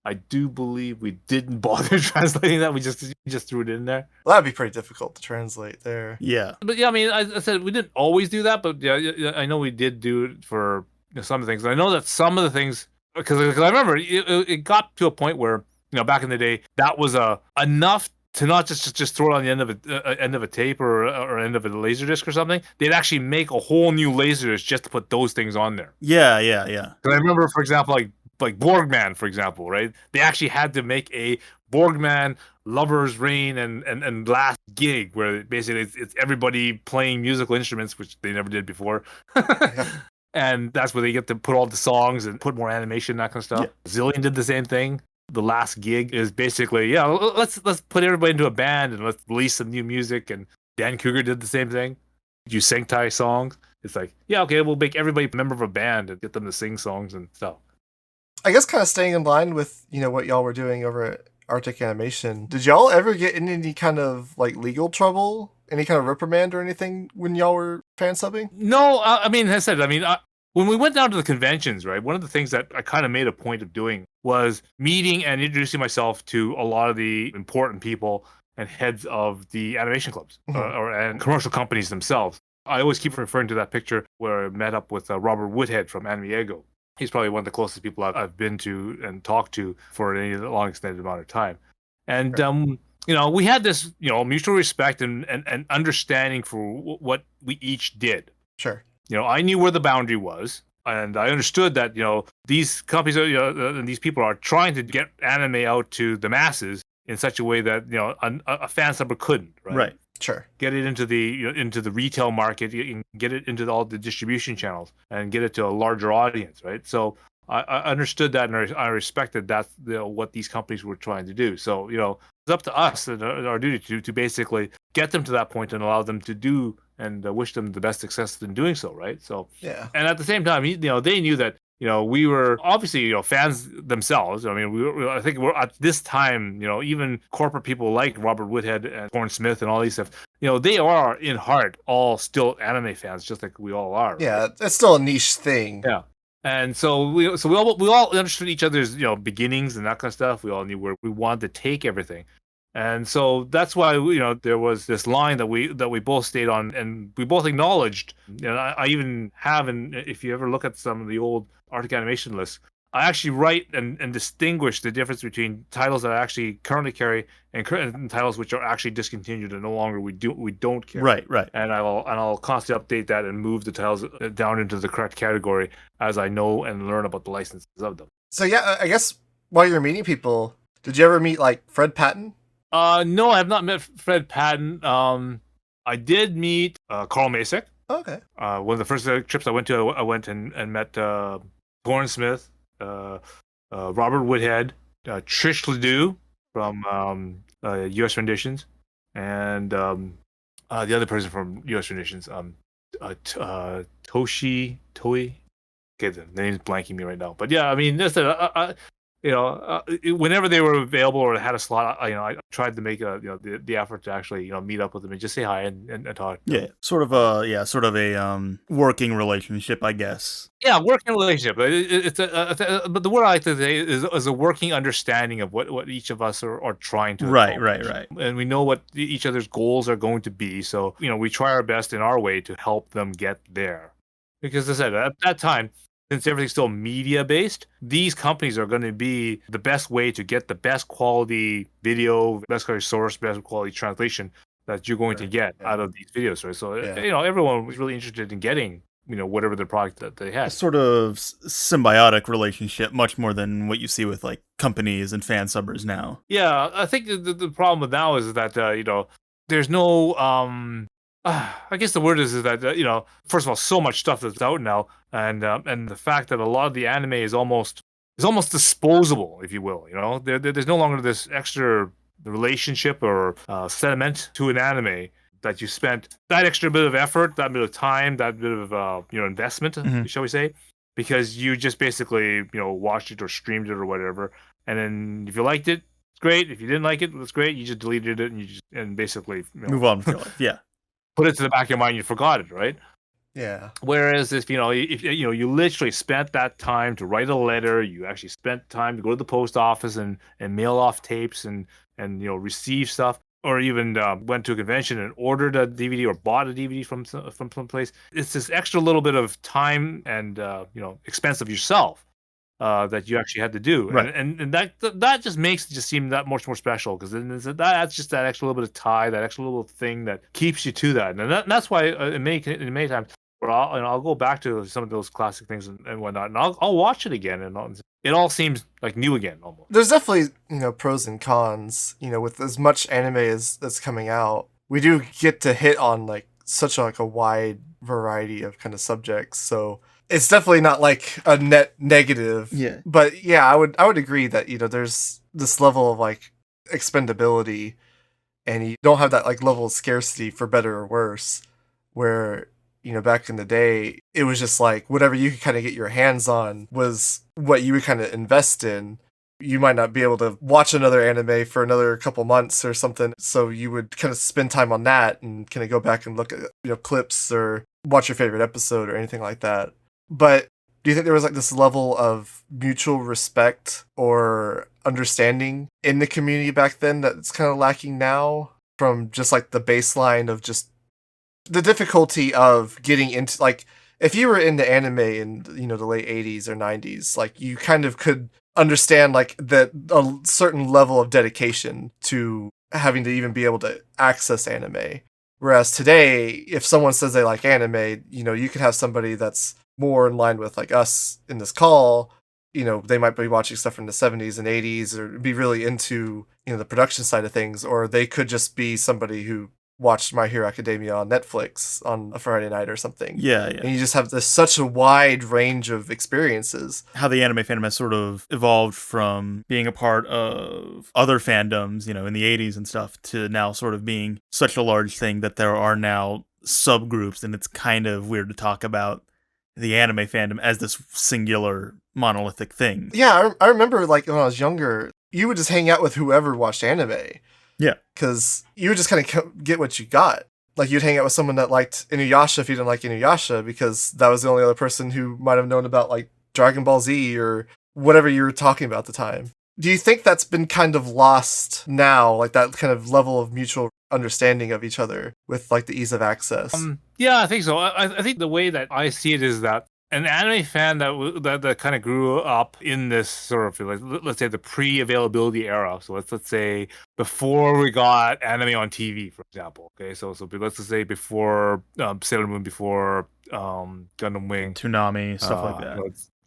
I do believe we didn't bother translating that. We just threw it in there. Well, that'd be pretty difficult to translate there. Yeah. But yeah, I said we didn't always do that, but yeah, I know we did do it for some of the things. And I know that some of the things, because I remember it got to a point where back in the day that was enough to not just throw it on the end of a tape or end of a laser disc or something. They'd actually make a whole new laser disc just to put those things on there. Yeah. Because I remember, for example, like Borgman, for example, right? They actually had to make a Borgman Lover's Reign and Last Gig, where basically it's everybody playing musical instruments, which they never did before. And that's where they get to put all the songs and put more animation, that kind of stuff. Yeah. Zillion did the same thing. The last gig is basically, let's put everybody into a band and let's release some new music. And Dan Cougar did the same thing. Use Senpai songs. It's like, okay, we'll make everybody a member of a band and get them to sing songs and stuff. I guess kind of staying in line with, what y'all were doing over at Arctic Animation. Did y'all ever get in any kind of like legal trouble? Any kind of reprimand or anything when y'all were fan subbing? No, I mean, as I said, when we went down to the conventions, right, one of the things that I kind of made a point of doing was meeting and introducing myself to a lot of the important people and heads of the animation clubs and commercial companies themselves. I always keep referring to that picture where I met up with Robert Woodhead from Anime. He's probably one of the closest people I've been to and talked to for any long extended amount of time. And, we had this, mutual respect and understanding for what we each did. Sure. I knew where the boundary was, and I understood that, these companies, and these people are trying to get anime out to the masses in such a way that, a fan subber couldn't, right? Right. Sure. Get it into the retail market, get it into all the distribution channels, and get it to a larger audience, right? So I understood that, and I respected that, what these companies were trying to do. So, it's up to us and our duty to basically get them to that point and allow them to do and wish them the best success in doing so, right? So, yeah. And at the same time, they knew that, we were obviously, fans themselves. I mean, I think we're at this time, even corporate people like Robert Woodhead and Torn Smith and all these stuff, they are in heart all still anime fans, just like we all are. Right? Yeah, it's still a niche thing. Yeah. And so we all understood each other's, beginnings and that kind of stuff. We all knew where we wanted to take everything. And so that's why, there was this line that we both stayed on, and we both acknowledged. I even have, and if you ever look at some of the old Arctic Animation lists, I actually write and distinguish the difference between titles that I actually currently carry and titles which are actually discontinued and no longer we don't carry. Right. And I'll constantly update that and move the titles down into the correct category as I know and learn about the licenses of them. So yeah, I guess while you're meeting people, did you ever meet like Fred Patton? No, I have not met Fred Patton. I did meet Carl Masek. Okay. One of the first trips I went to, I went and met Torn Smith, Robert Woodhead, Trish Ledoux from U.S. Renditions, and the other person from U.S. Renditions, Toei. Okay, the name's blanking me right now. But yeah, I mean, listen, whenever they were available or had a slot, I tried to make the effort to actually make up with them and just say hi and talk. Yeah, sort of a working relationship, I guess. Yeah, working relationship. But the word I like to say is a working understanding of what each of us are trying to accomplish. Right. And we know what each other's goals are going to be, so we try our best in our way to help them get there. Because as I said, at that time, since everything's still media-based, these companies are going to be the best way to get the best quality video, best quality source, best quality translation that you're going to get out of these videos, right? So, everyone was really interested in getting, whatever the product that they had. A sort of symbiotic relationship, much more than what you see with, like, companies and fan subbers now. Yeah, I think the problem with now is that, there's no... I guess the word is that first of all, so much stuff that's out now, and the fact that a lot of the anime is almost disposable, if you will. There's no longer this extra relationship or sentiment to an anime that you spent that extra bit of effort, that bit of time, that bit of investment, shall we say, because you just basically watched it or streamed it or whatever, and then if you liked it, it's great. If you didn't like it, that's great. You just deleted it and basically move on with your life. Yeah. Put it to the back of your mind, you forgot it, right? Yeah. Whereas if you literally spent that time to write a letter, you actually spent time to go to the post office and mail off tapes and receive stuff, or even went to a convention and ordered a DVD or bought a DVD from some place. It's this extra little bit of time and expense of yourself that you actually had to do, right. and that just makes it just seem that much more special, because then that's just that extra little bit of tie, that extra little thing that keeps you to that, and that's why in many times where I'll go back to some of those classic things and whatnot, and I'll watch it again, and it all seems like new again almost. There's definitely pros and cons. With as much anime that's coming out, we do get to hit on like such a wide variety of kind of subjects, so it's definitely not like a net negative. Yeah. But yeah, I would agree that, there's this level of like expendability, and you don't have that like level of scarcity, for better or worse, where, back in the day, it was just like whatever you could kind of get your hands on was what you would kind of invest in. You might not be able to watch another anime for another couple months or something, so you would kind of spend time on that and kind of go back and look at, clips or watch your favorite episode or anything like that. But do you think there was like this level of mutual respect or understanding in the community back then that's kind of lacking now, from just like the baseline of just the difficulty of getting into, like, if you were into anime in, the late 80s or 90s, like, you kind of could understand like that a certain level of dedication to having to even be able to access anime. Whereas today, if someone says they like anime, you could have somebody that's more in line with like us in this call. They might be watching stuff from the 70s and 80s, or be really into, the production side of things, or they could just be somebody who watched My Hero Academia on Netflix on a Friday night or something. Yeah. And you just have such a wide range of experiences. How the anime fandom has sort of evolved from being a part of other fandoms, in the 80s and stuff, to now sort of being such a large thing that there are now subgroups, and it's kind of weird to talk about the anime fandom as this singular monolithic thing. Yeah, I remember like when I was younger, you would just hang out with whoever watched anime. Yeah. Because you would just kind of get what you got. Like, you'd hang out with someone that liked Inuyasha if you didn't like Inuyasha, because that was the only other person who might have known about, like, Dragon Ball Z or whatever you were talking about at the time. Do you think that's been kind of lost now, like that kind of level of mutual understanding of each other with, like, the ease of access? Yeah, I think so. I think the way that I see it is that an anime fan that kind of grew up in this sort of, like, let's say, the pre-availability era. So let's say before we got anime on TV, for example. Okay, so let's just say before Sailor Moon, before Gundam Wing, Toonami, stuff like that.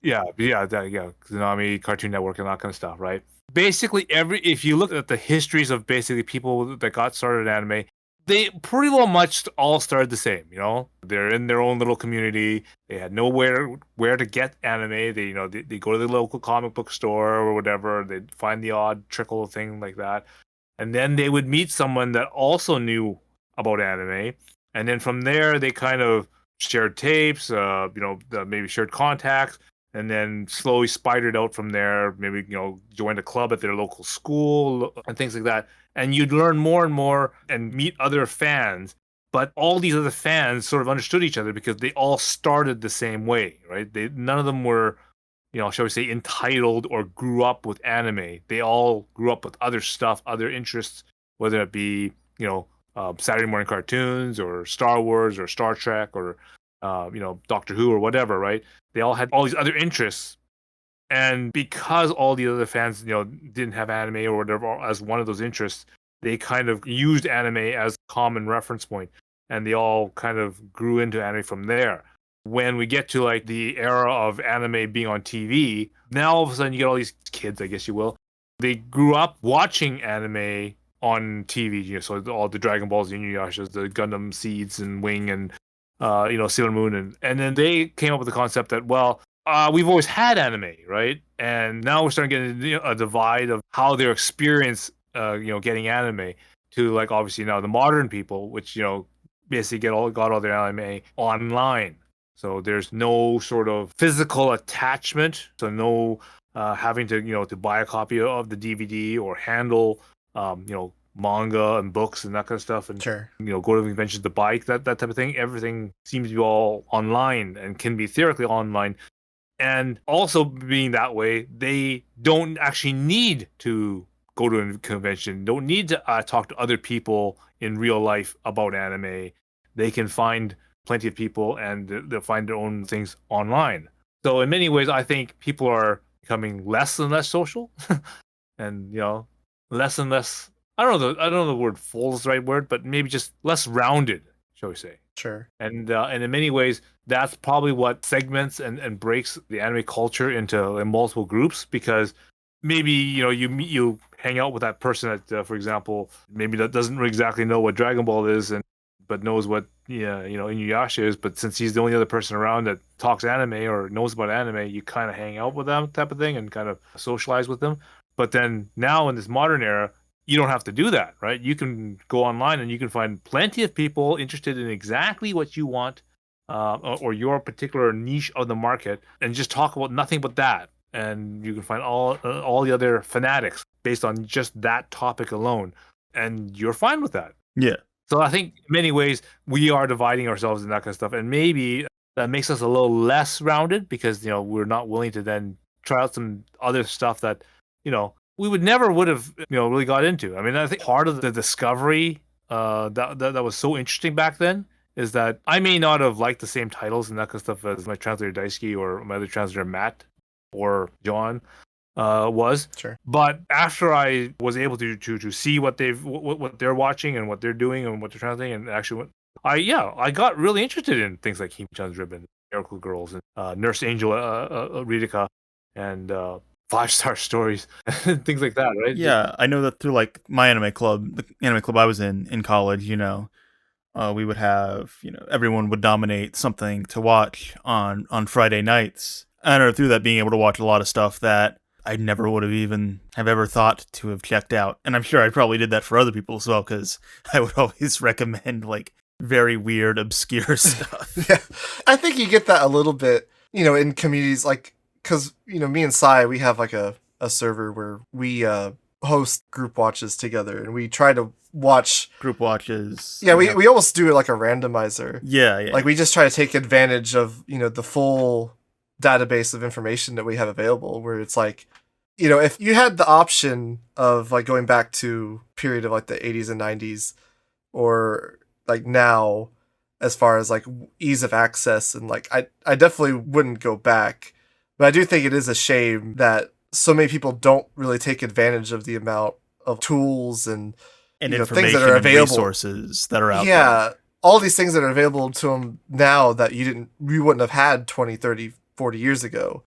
Tsunami, Cartoon Network, and that kind of stuff, right? Basically, if you look at the histories of basically people that got started in anime, they pretty well much all started the same, They're in their own little community. They had nowhere where to get anime. They go to the local comic book store or whatever. They'd find the odd trickle thing like that. And then they would meet someone that also knew about anime. And then from there, they kind of shared tapes, maybe shared contacts, and then slowly spidered out from there. Maybe, joined a club at their local school and things like that. And you'd learn more and more and meet other fans. But all these other fans sort of understood each other because they all started the same way, right? None of them were, shall we say, entitled or grew up with anime. They all grew up with other stuff, other interests, whether it be, Saturday morning cartoons or Star Wars or Star Trek or, Doctor Who or whatever, right? They all had all these other interests. And because all the other fans, didn't have anime or whatever as one of those interests, they kind of used anime as a common reference point, and they all kind of grew into anime from there. When we get to like the era of anime being on TV, now all of a sudden you get all these kids, I guess you will. They grew up watching anime on TV, so all the Dragon Balls, the Inuyashas, the Gundam Seeds and Wing, and Sailor Moon, and then they came up with the concept that, well, we've always had anime, right? And now we're starting to get a divide of how their experience, getting anime, to like obviously now the modern people, which basically got all their anime online. So there's no sort of physical attachment, so no having to to buy a copy of the DVD or handle manga and books and that kind of stuff, and Sure. go to the conventions to buy that type of thing. Everything seems to be all online and can be theoretically online. And also being that way, they don't actually need to go to a convention, don't need to talk to other people in real life about anime. They can find plenty of people and they'll find their own things online. So in many ways, I think people are becoming less and less social and, less and less, I don't know the word full is the right word, but maybe just less rounded, shall we say. Sure. And in many ways, that's probably what segments and breaks the anime culture into multiple groups, because maybe you hang out with that person that, for example, maybe that doesn't exactly know what Dragon Ball is, and but knows what Inuyasha is. But since he's the only other person around that talks anime or knows about anime, you kind of hang out with them type of thing and kind of socialize with them. But then now in this modern era, you don't have to do that, right? You can go online and you can find plenty of people interested in exactly what you want, or your particular niche of the market, and just talk about nothing but that. And you can find all the other fanatics based on just that topic alone, and you're fine with that. Yeah. So I think in many ways we are dividing ourselves in that kind of stuff, and maybe that makes us a little less rounded because we're not willing to then try out some other stuff that we would have really got into. I mean, I think part of the discovery that was so interesting back then is that I may not have liked the same titles and that kind of stuff as my translator Daisuke or my other translator Matt or John was. Sure. But after I was able to see what they're watching and what they're doing and what they're translating, and actually I got really interested in things like Hime-chan's Ribbon, Miracle Girls, and Nurse Angel Ridika, and 5-star stories and things like that, right? Yeah, I know that through like my anime club, the anime club I was in college, we would have, everyone would nominate something to watch on Friday nights. I know through that being able to watch a lot of stuff that I never would have ever thought to have checked out. And I'm sure I probably did that for other people as well, because I would always recommend like very weird, obscure stuff. Yeah, I think you get that a little bit, in communities like, because, me and Sai, we have like a server where we host group watches together and we try to watch group watches. Yeah, we almost do it like a randomizer. Yeah. Like we just try to take advantage of, the full database of information that we have available, where it's like, if you had the option of like going back to period of like the 80s and 90s or like now, as far as like ease of access, and like I definitely wouldn't go back. But I do think it is a shame that so many people don't really take advantage of the amount of tools and information things that are available, resources that are out there. Yeah, all these things that are available to them now that you wouldn't have had 20, 30, 40 years ago.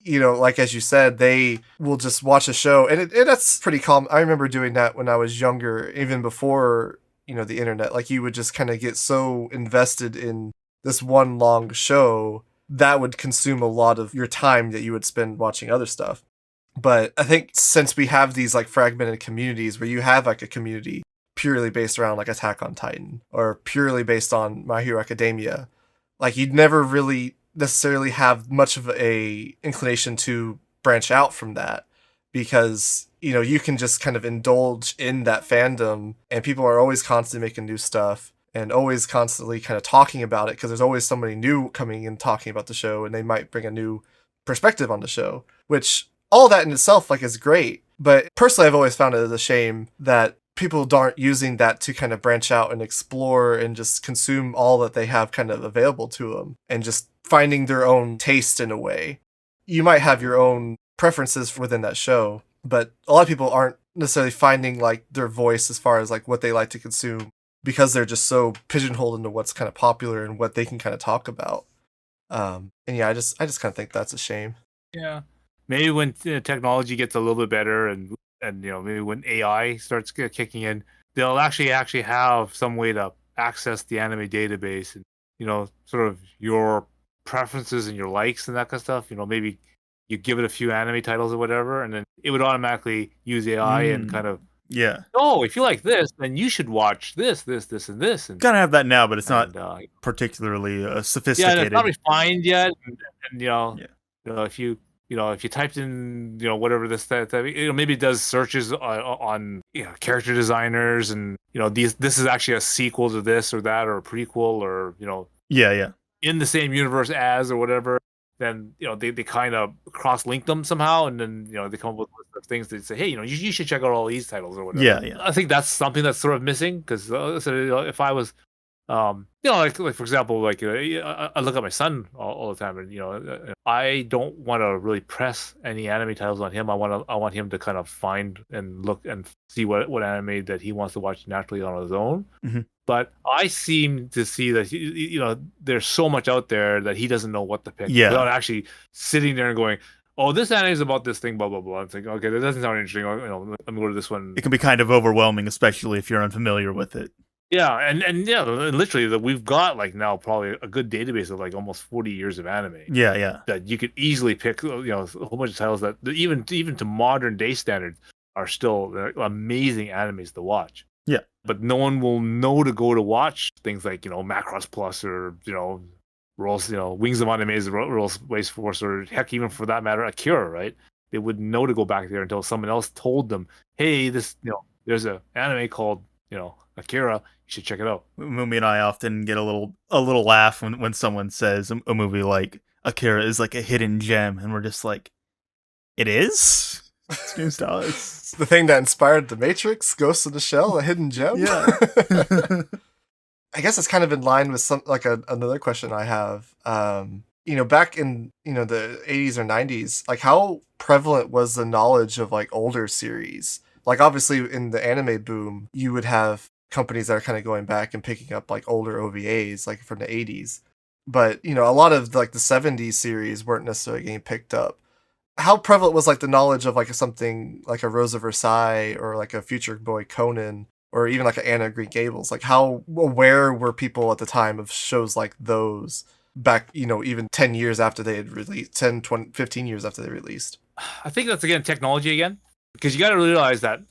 Like as you said, they will just watch a show, and that's pretty common. I remember doing that when I was younger, even before the internet. Like you would just kind of get so invested in this one long show that would consume a lot of your time that you would spend watching other stuff. But I think since we have these like fragmented communities where you have like a community purely based around like Attack on Titan or purely based on My Hero Academia, like you'd never really necessarily have much of a inclination to branch out from that, because you can just kind of indulge in that fandom, and people are always constantly making new stuff and always constantly kind of talking about it, because there's always somebody new coming and talking about the show, and they might bring a new perspective on the show, which all that in itself like is great. But personally, I've always found it as a shame that people aren't using that to kind of branch out and explore and just consume all that they have kind of available to them, and just finding their own taste in a way. You might have your own preferences within that show, but a lot of people aren't necessarily finding like their voice as far as like what they like to consume, because they're just so pigeonholed into what's kind of popular and what they can kind of talk about. And yeah, I just kind of think that's a shame. Yeah, maybe when technology gets a little bit better, and maybe when AI starts kicking in, they'll actually have some way to access the anime database and sort of your preferences and your likes and that kind of stuff. Maybe you give it a few anime titles or whatever, and then it would automatically use AI and kind of. Yeah. Oh, if you like this, then you should watch this, and this. And kind of have that now, but it's not particularly sophisticated. Yeah, it's not refined yet. And if you typed in whatever this that maybe it does searches on character designers, and this is actually a sequel to this or that, or a prequel, or yeah in the same universe as or whatever. Then they kind of cross-link them somehow, and then they come up with things that say, hey, you should check out all these titles or whatever. Yeah. I think that's something that's sort of missing, because if I was, like for example, like I look at my son all the time, and I don't want to really press any anime titles on him. I want him to kind of find and look and see what anime that he wants to watch naturally on his own. Mm-hmm. But I seem to see that there's so much out there that he doesn't know what to pick without actually sitting there and going, oh, this anime is about this thing, blah blah blah. It's like, okay, that doesn't sound interesting. Let me go to this one. It can be kind of overwhelming, especially if you're unfamiliar with it. Yeah, and yeah, literally, we've got like now probably a good database of like almost 40 years of anime Yeah. that you could easily pick. A whole bunch of titles that even to modern day standards are still amazing animes to watch. Yeah. But no one will know to go to watch things like Macross Plus or Rolls Wings of Anime's Rolls Waste Force, or heck, even for that matter, Akira. Right? They wouldn't know to go back there until someone else told them, "Hey, this there's an anime called Akira. You should check it out." Mumi and I often get a little laugh when someone says a movie like Akira is like a hidden gem, and we're just like, it is. It's the thing that inspired The Matrix, Ghost in the Shell, a hidden gem. Yeah. I guess it's kind of in line with another question I have. Back in the 80s or 90s, like how prevalent was the knowledge of like older series? Like obviously in the anime boom, you would have companies that are kind of going back and picking up like older OVAs like from the 80s. But, a lot of like the 70s series weren't necessarily getting picked up. How prevalent was like the knowledge of like something like a Rose of Versailles or like a Future Boy Conan or even like an Anna of Green Gables? Like how aware were people at the time of shows like those back, even 10 years after they had released, 10, 20, 15 years after they released? I think that's again technology again, because you got to realize that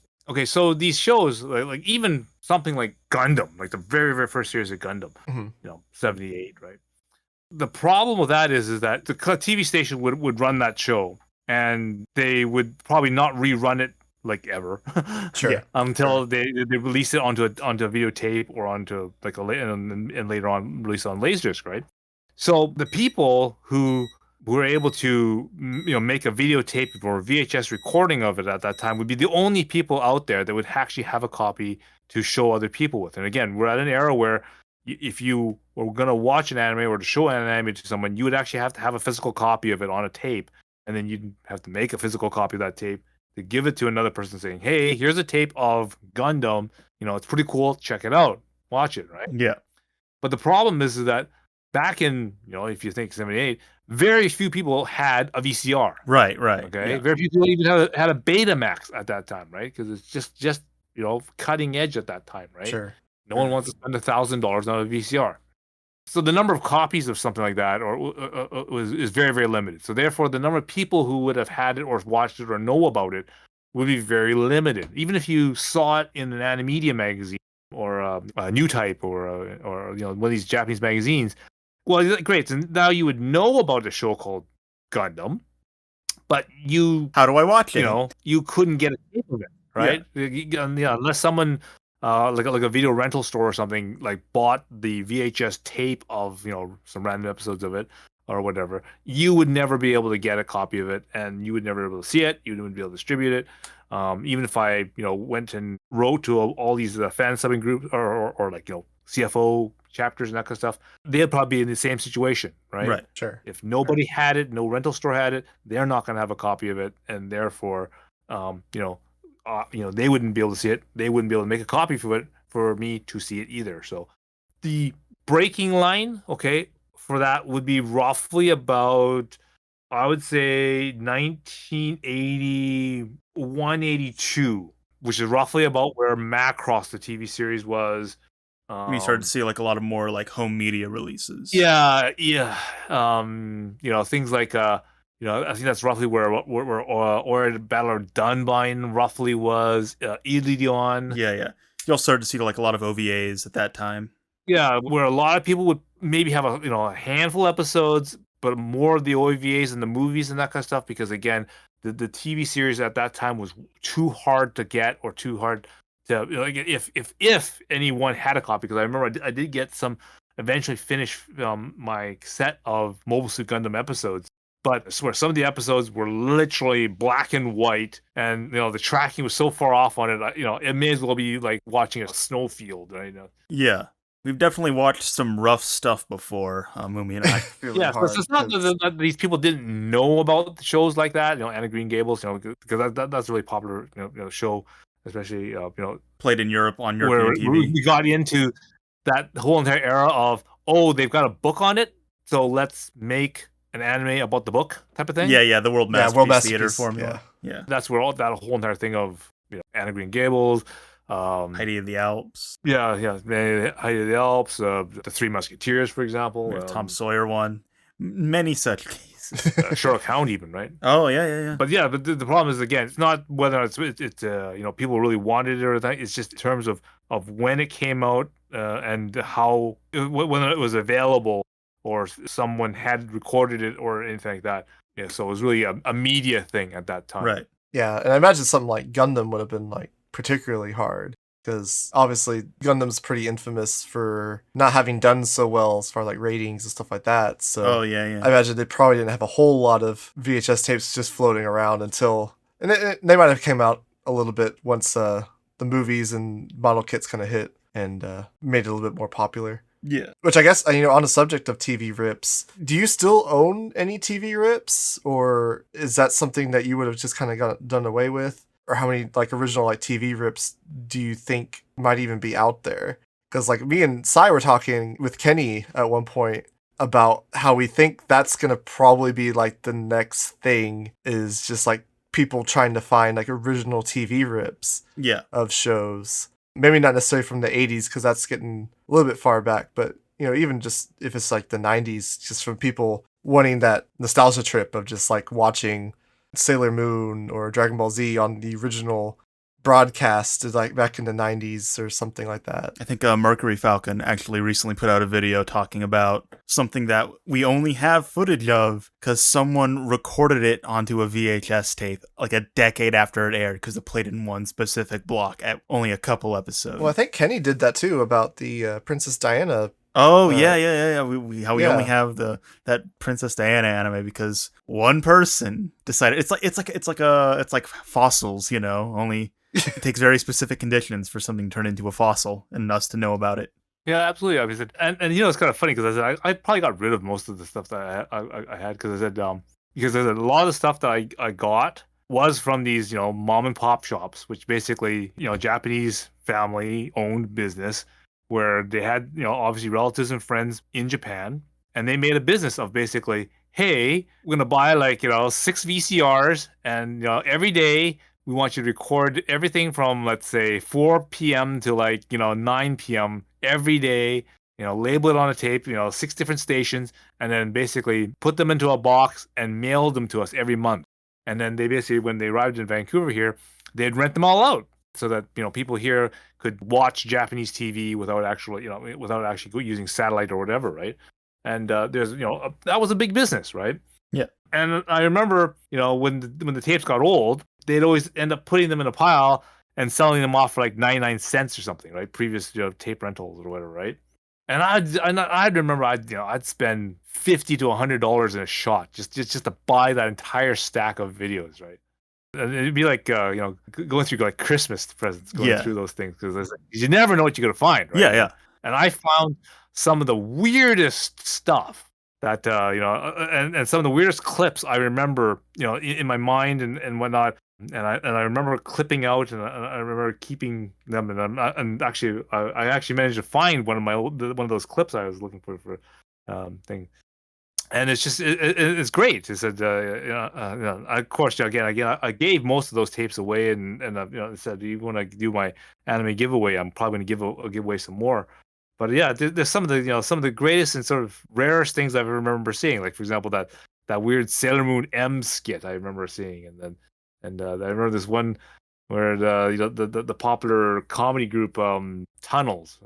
so these shows like even something like Gundam, like the very very first series of Gundam, 78, right? The problem with that is that the TV station would run that show, and they would probably not rerun it like ever, Sure. until they release it onto a videotape or onto like and later on release on Laserdisc, right? So the people who were able to make a videotape or VHS recording of it at that time would be the only people out there that would actually have a copy to show other people with. And again, we're at an era where if you were going to watch an anime or to show an anime to someone, you would actually have to have a physical copy of it on a tape, and then you'd have to make a physical copy of that tape to give it to another person saying, "Hey, here's a tape of Gundam. It's pretty cool. Check it out. Watch it." Right? Yeah. But the problem is that back in, if you think 78, very few people had a VCR. Right. Okay. Yeah. Very few people even had a Betamax at that time, right? Because it's just cutting edge at that time, right? Sure. No one wants to spend $1,000 on a VCR. So the number of copies of something like that is very, very limited. So therefore, the number of people who would have had it or watched it or know about it would be very limited. Even if you saw it in an Animedia magazine or a New Type or one of these Japanese magazines, well, great. So now you would know about a show called Gundam, but how do I watch it? You couldn't get a tape of it, right? Yeah, unless someone like a video rental store or something like bought the VHS tape of some random episodes of it or whatever, you would never be able to get a copy of it, and you would never be able to see it. You wouldn't be able to distribute it. Even if I went and wrote to all these fan subbing groups or like CFO chapters and that kind of stuff, they'd probably be in the same situation, right? Right. Sure. If nobody had it, no rental store had it, they're not going to have a copy of it, and therefore, they wouldn't be able to see it. They wouldn't be able to make a copy for it for me to see it either. So the breaking line, for that would be roughly about, I would say 1981, 82, which is roughly about where Macross, the TV series, was. We started to see like a lot of more like home media releases. Yeah. Things like I think that's roughly where or Battle of Dunbine roughly was. Illidion. Yeah. You'll start to see like a lot of OVAs at that time. Yeah, where a lot of people would maybe have a handful of episodes, but more of the OVAs and the movies and that kind of stuff, because again, the TV series at that time was too hard to get or too hard to if anyone had a copy. Because I remember I did get some, eventually finish my set of Mobile Suit Gundam episodes. But I swear, some of the episodes were literally black and white, and the tracking was so far off on it. It may as well be like watching a snowfield, right? Yeah, we've definitely watched some rough stuff before, Mumi and I. Yeah, so it's not that these people didn't know about shows like that. Anna Green Gables, because that's a really popular show, especially played in Europe on European TV. We got into that whole entire era of they've got a book on it, so let's make an anime about the book type of thing. Yeah, the World Masterpiece Theater formula. Yeah. That's where that whole entire thing of Anna Green Gables, Heidi of the Alps. Yeah, Heidi of the Alps, the Three Musketeers, for example. Tom Sawyer one. Many such cases. Sherlock Hound, even, right? Oh, yeah. But the problem is, again, it's not whether it's people really wanted it or anything. It's just in terms of when it came out and how whether it was available or someone had recorded it or anything like that. Yeah, so it was really a media thing at that time. Right. Yeah, and I imagine something like Gundam would have been like particularly hard because obviously Gundam's pretty infamous for not having done so well as far as like ratings and stuff like that. So yeah. I imagine they probably didn't have a whole lot of VHS tapes just floating around until, and they might have came out a little bit once the movies and model kits kind of hit and made it a little bit more popular. Yeah. Which I guess, on the subject of TV rips, do you still own any TV rips? Or is that something that you would have just kind of done away with? Or how many like original like TV rips do you think might even be out there? Because like me and Sai were talking with Kenny at one point about how we think that's going to probably be like the next thing is just like people trying to find like original TV rips of shows. Maybe not necessarily from the 80s because that's getting a little bit far back, but even just if it's like the 90s, just from people wanting that nostalgia trip of just like watching Sailor Moon or Dragon Ball Z on the original broadcast like back in the 90s or something like that. I think Mercury Falcon actually recently put out a video talking about something that we only have footage of because someone recorded it onto a VHS tape like a decade after it aired because it played in one specific block at only a couple episodes. Well, I think Kenny did that too about the Princess Diana. Oh, yeah. We only have that Princess Diana anime because one person decided it's like fossils, only it takes very specific conditions for something to turn into a fossil and us to know about it. Yeah, absolutely. I said, and it's kind of funny because I probably got rid of most of the stuff that I had because I said because there's a lot of stuff that I got was from these mom and pop shops, which basically Japanese family owned business where they had obviously relatives and friends in Japan, and they made a business of basically, hey, we're gonna buy like 6 VCRs, and every day we want you to record everything from, let's say, 4 p.m. to like, 9 p.m. every day, label it on a tape, 6 different stations, and then basically put them into a box and mail them to us every month. And then they basically, when they arrived in Vancouver here, they'd rent them all out so that, people here could watch Japanese TV without actually using satellite or whatever, right? And there's, that was a big business, right? Yeah. And I remember, when the tapes got old, they'd always end up putting them in a pile and selling them off for like 99 cents or something, right? Previous tape rentals or whatever, right? And I'd remember I'd spend $50 to $100 in a shot just to buy that entire stack of videos, right? And it'd be like going through like Christmas presents, going through those things because you never know what you're gonna find, right? Yeah. And I found some of the weirdest stuff that and some of the weirdest clips I remember in my mind and whatnot. And I remember clipping out, and I remember keeping them, and actually I actually managed to find one of those clips I was looking for thing, and it's just it's great. It said of course again I gave most of those tapes away, and it said, do you want to do my anime giveaway? I'm probably going to give away some more. But yeah, there's some of the greatest and sort of rarest things I remember seeing, like for example that weird Sailor Moon M skit I remember seeing, and I remember this one where the popular comedy group Tunnels.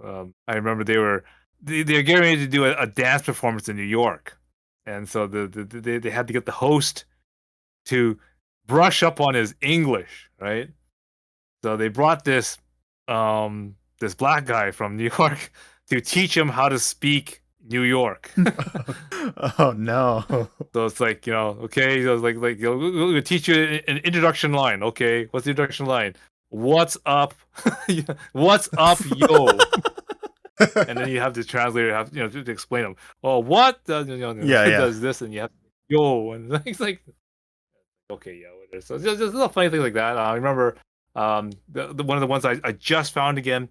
I remember they're getting ready to do a dance performance in New York, and so they had to get the host to brush up on his English, right? So they brought this black guy from New York to teach him how to speak New York. Oh no! So it's like okay, so it's like we'll teach you an introduction line. Okay, what's the introduction line? What's up? What's up, yo? And then you have the translator have to explain them. Oh, what? Does this, and you have yo, and it's like okay, yeah. So just little funny things like that. I remember one of the ones I just found again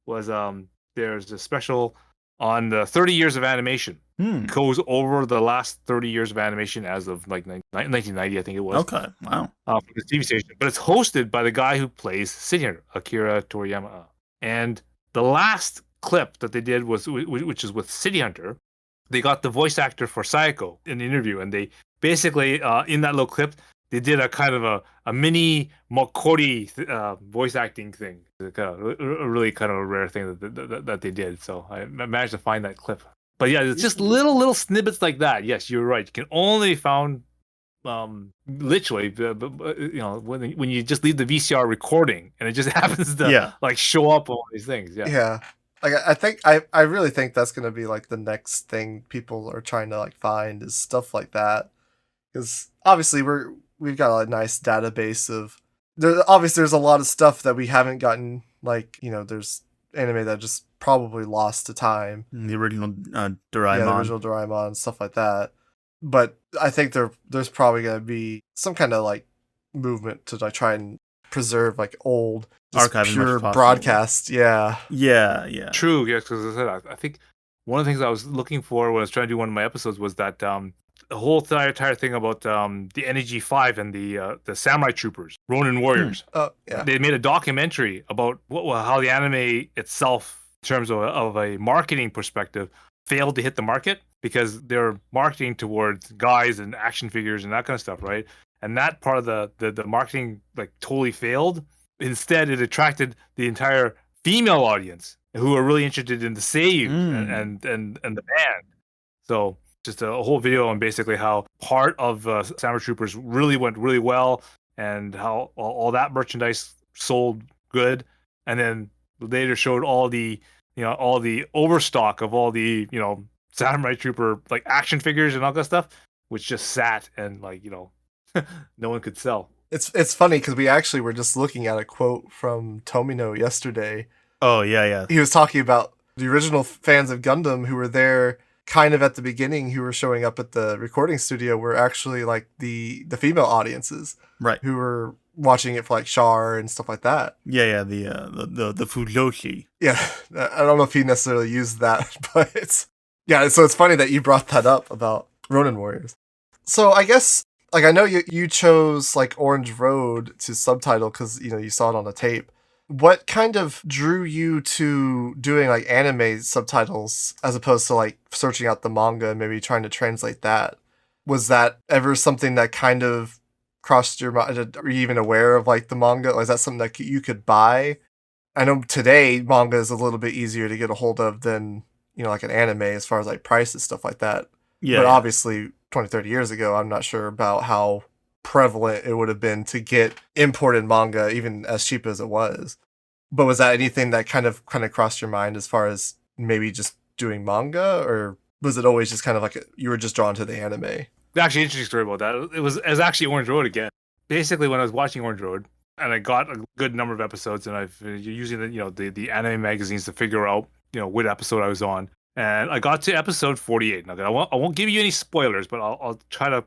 was there's a special on the 30 years of animation. Hmm. Goes over the last 30 years of animation as of like 1990, I think it was. Okay. Wow. For the TV station. But it's hosted by the guy who plays City Hunter, Akira Toriyama. And the last clip that they did was, which is with City Hunter, they got the voice actor for Sayako in the interview, and they basically, in that little clip, they did a kind of a mini Mokori voice acting thing. A really kind of a rare thing that they did. So I managed to find that clip. But yeah, it's just little snippets like that. Yes, you're right. You can only be found literally, when you just leave the VCR recording and it just happens to like show up on all these things. Yeah. Like I think I really think that's gonna be like the next thing people are trying to like find is stuff like that, because obviously we've got a nice database of there's a lot of stuff that we haven't gotten, like there's anime that just probably lost to time, the original Doraemon, the original Doraemon and stuff like that. But I think there's probably gonna be some kind of like movement to like try and preserve like old archive pure broadcast. Yeah. True. Yes, because I think one of the things I was looking for when I was trying to do one of my episodes was that the whole entire thing about the NEG5 and the Samurai Troopers, Ronin Warriors. They made a documentary about how the anime itself, in terms of a marketing perspective, failed to hit the market because they're marketing towards guys and action figures and that kind of stuff, right? And that part of the marketing like totally failed. Instead, it attracted the entire female audience who are really interested in the seiyu and the band. So just a whole video on basically how part of Samurai Troopers really went really well and how all that merchandise sold good, and then later showed all the overstock of all the Samurai Trooper like action figures and all that stuff, which just sat and no one could sell. It's funny because we actually were just looking at a quote from Tomino yesterday. Oh yeah. He was talking about the original fans of Gundam who were there kind of at the beginning, who were showing up at the recording studio, were actually like the female audiences, right? Who were watching it for like Char and stuff like that. Yeah. The Fujoshi. Yeah, I don't know if he necessarily used that, but so it's funny that you brought that up about Ronin Warriors. So I guess, like, I know you chose like Orange Road to subtitle because you saw it on the tape. What kind of drew you to doing like anime subtitles as opposed to like searching out the manga and maybe trying to translate that? Was that ever something that kind of crossed your mind? Are you even aware of like the manga? Or is that something that you could buy? I know today manga is a little bit easier to get a hold of than like an anime as far as like prices, stuff like that. But obviously 20, 30 years ago, I'm not sure about how prevalent it would have been to get imported manga, even as cheap as it was. But was that anything that kind of crossed your mind as far as maybe just doing manga, or was it always just kind of like you were just drawn to the anime? Actually, interesting story about that. It was actually Orange Road again. Basically, when I was watching Orange Road, and I got a good number of episodes, and I've using the anime magazines to figure out what episode I was on, and I got to episode 48. Now, I won't give you any spoilers, but I'll try to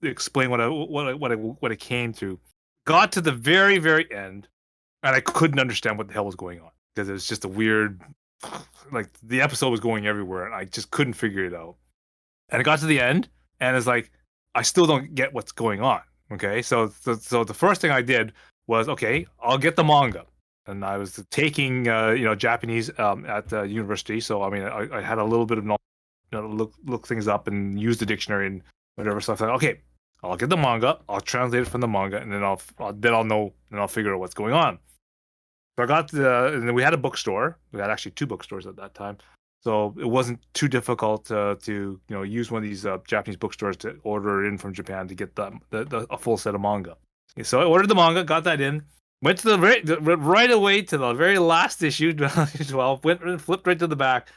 explain what I came to. Got to the very, very end, and I couldn't understand what the hell was going on because it was just a weird, like the episode was going everywhere, and I just couldn't figure it out. And I got to the end, and it's like I still don't get what's going on. Okay, so the first thing I did was, okay, I'll get the manga. And I was taking, Japanese at the university, so I mean, I had a little bit of knowledge, look things up and use the dictionary and whatever. So I thought, okay, I'll get the manga, I'll translate it from the manga, and then I'll know, and I'll figure out what's going on. So I got and then we had a bookstore. We had actually 2 bookstores at that time, so it wasn't too difficult to use one of these Japanese bookstores to order it in from Japan to get a full set of manga. So I ordered the manga, got that in. Went to right away to the very last issue, 12. Flipped right to the back,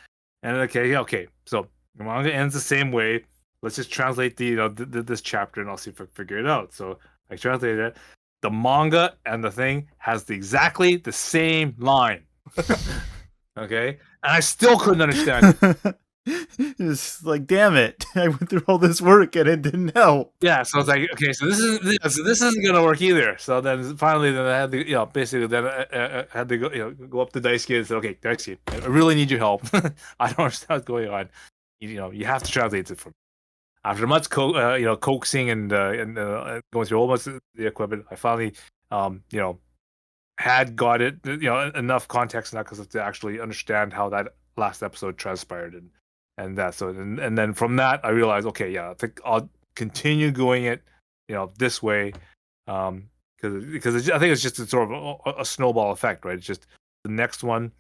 and okay. So the manga ends the same way. Let's just translate this chapter, and I'll see if I can figure it out. So I translated it. The manga and the thing has exactly the same line. Okay, and I still couldn't understand it. It's like, damn it! I went through all this work and it didn't help. Yeah, so it's like, okay, so this isn't gonna work either. So then finally, then I had to, basically, then I had to go up to Daisuke and say, okay, Daisuke, I really need your help. I don't understand what's going on. You have to translate it for me. After much coaxing and going through all much of the equipment, I finally, had got it, enough context and that because to actually understand how that last episode transpired and that. So and then from that, I realized, okay, yeah, I think I'll continue going it, this way, because I think it's just a sort of a snowball effect, right? It's just the next one,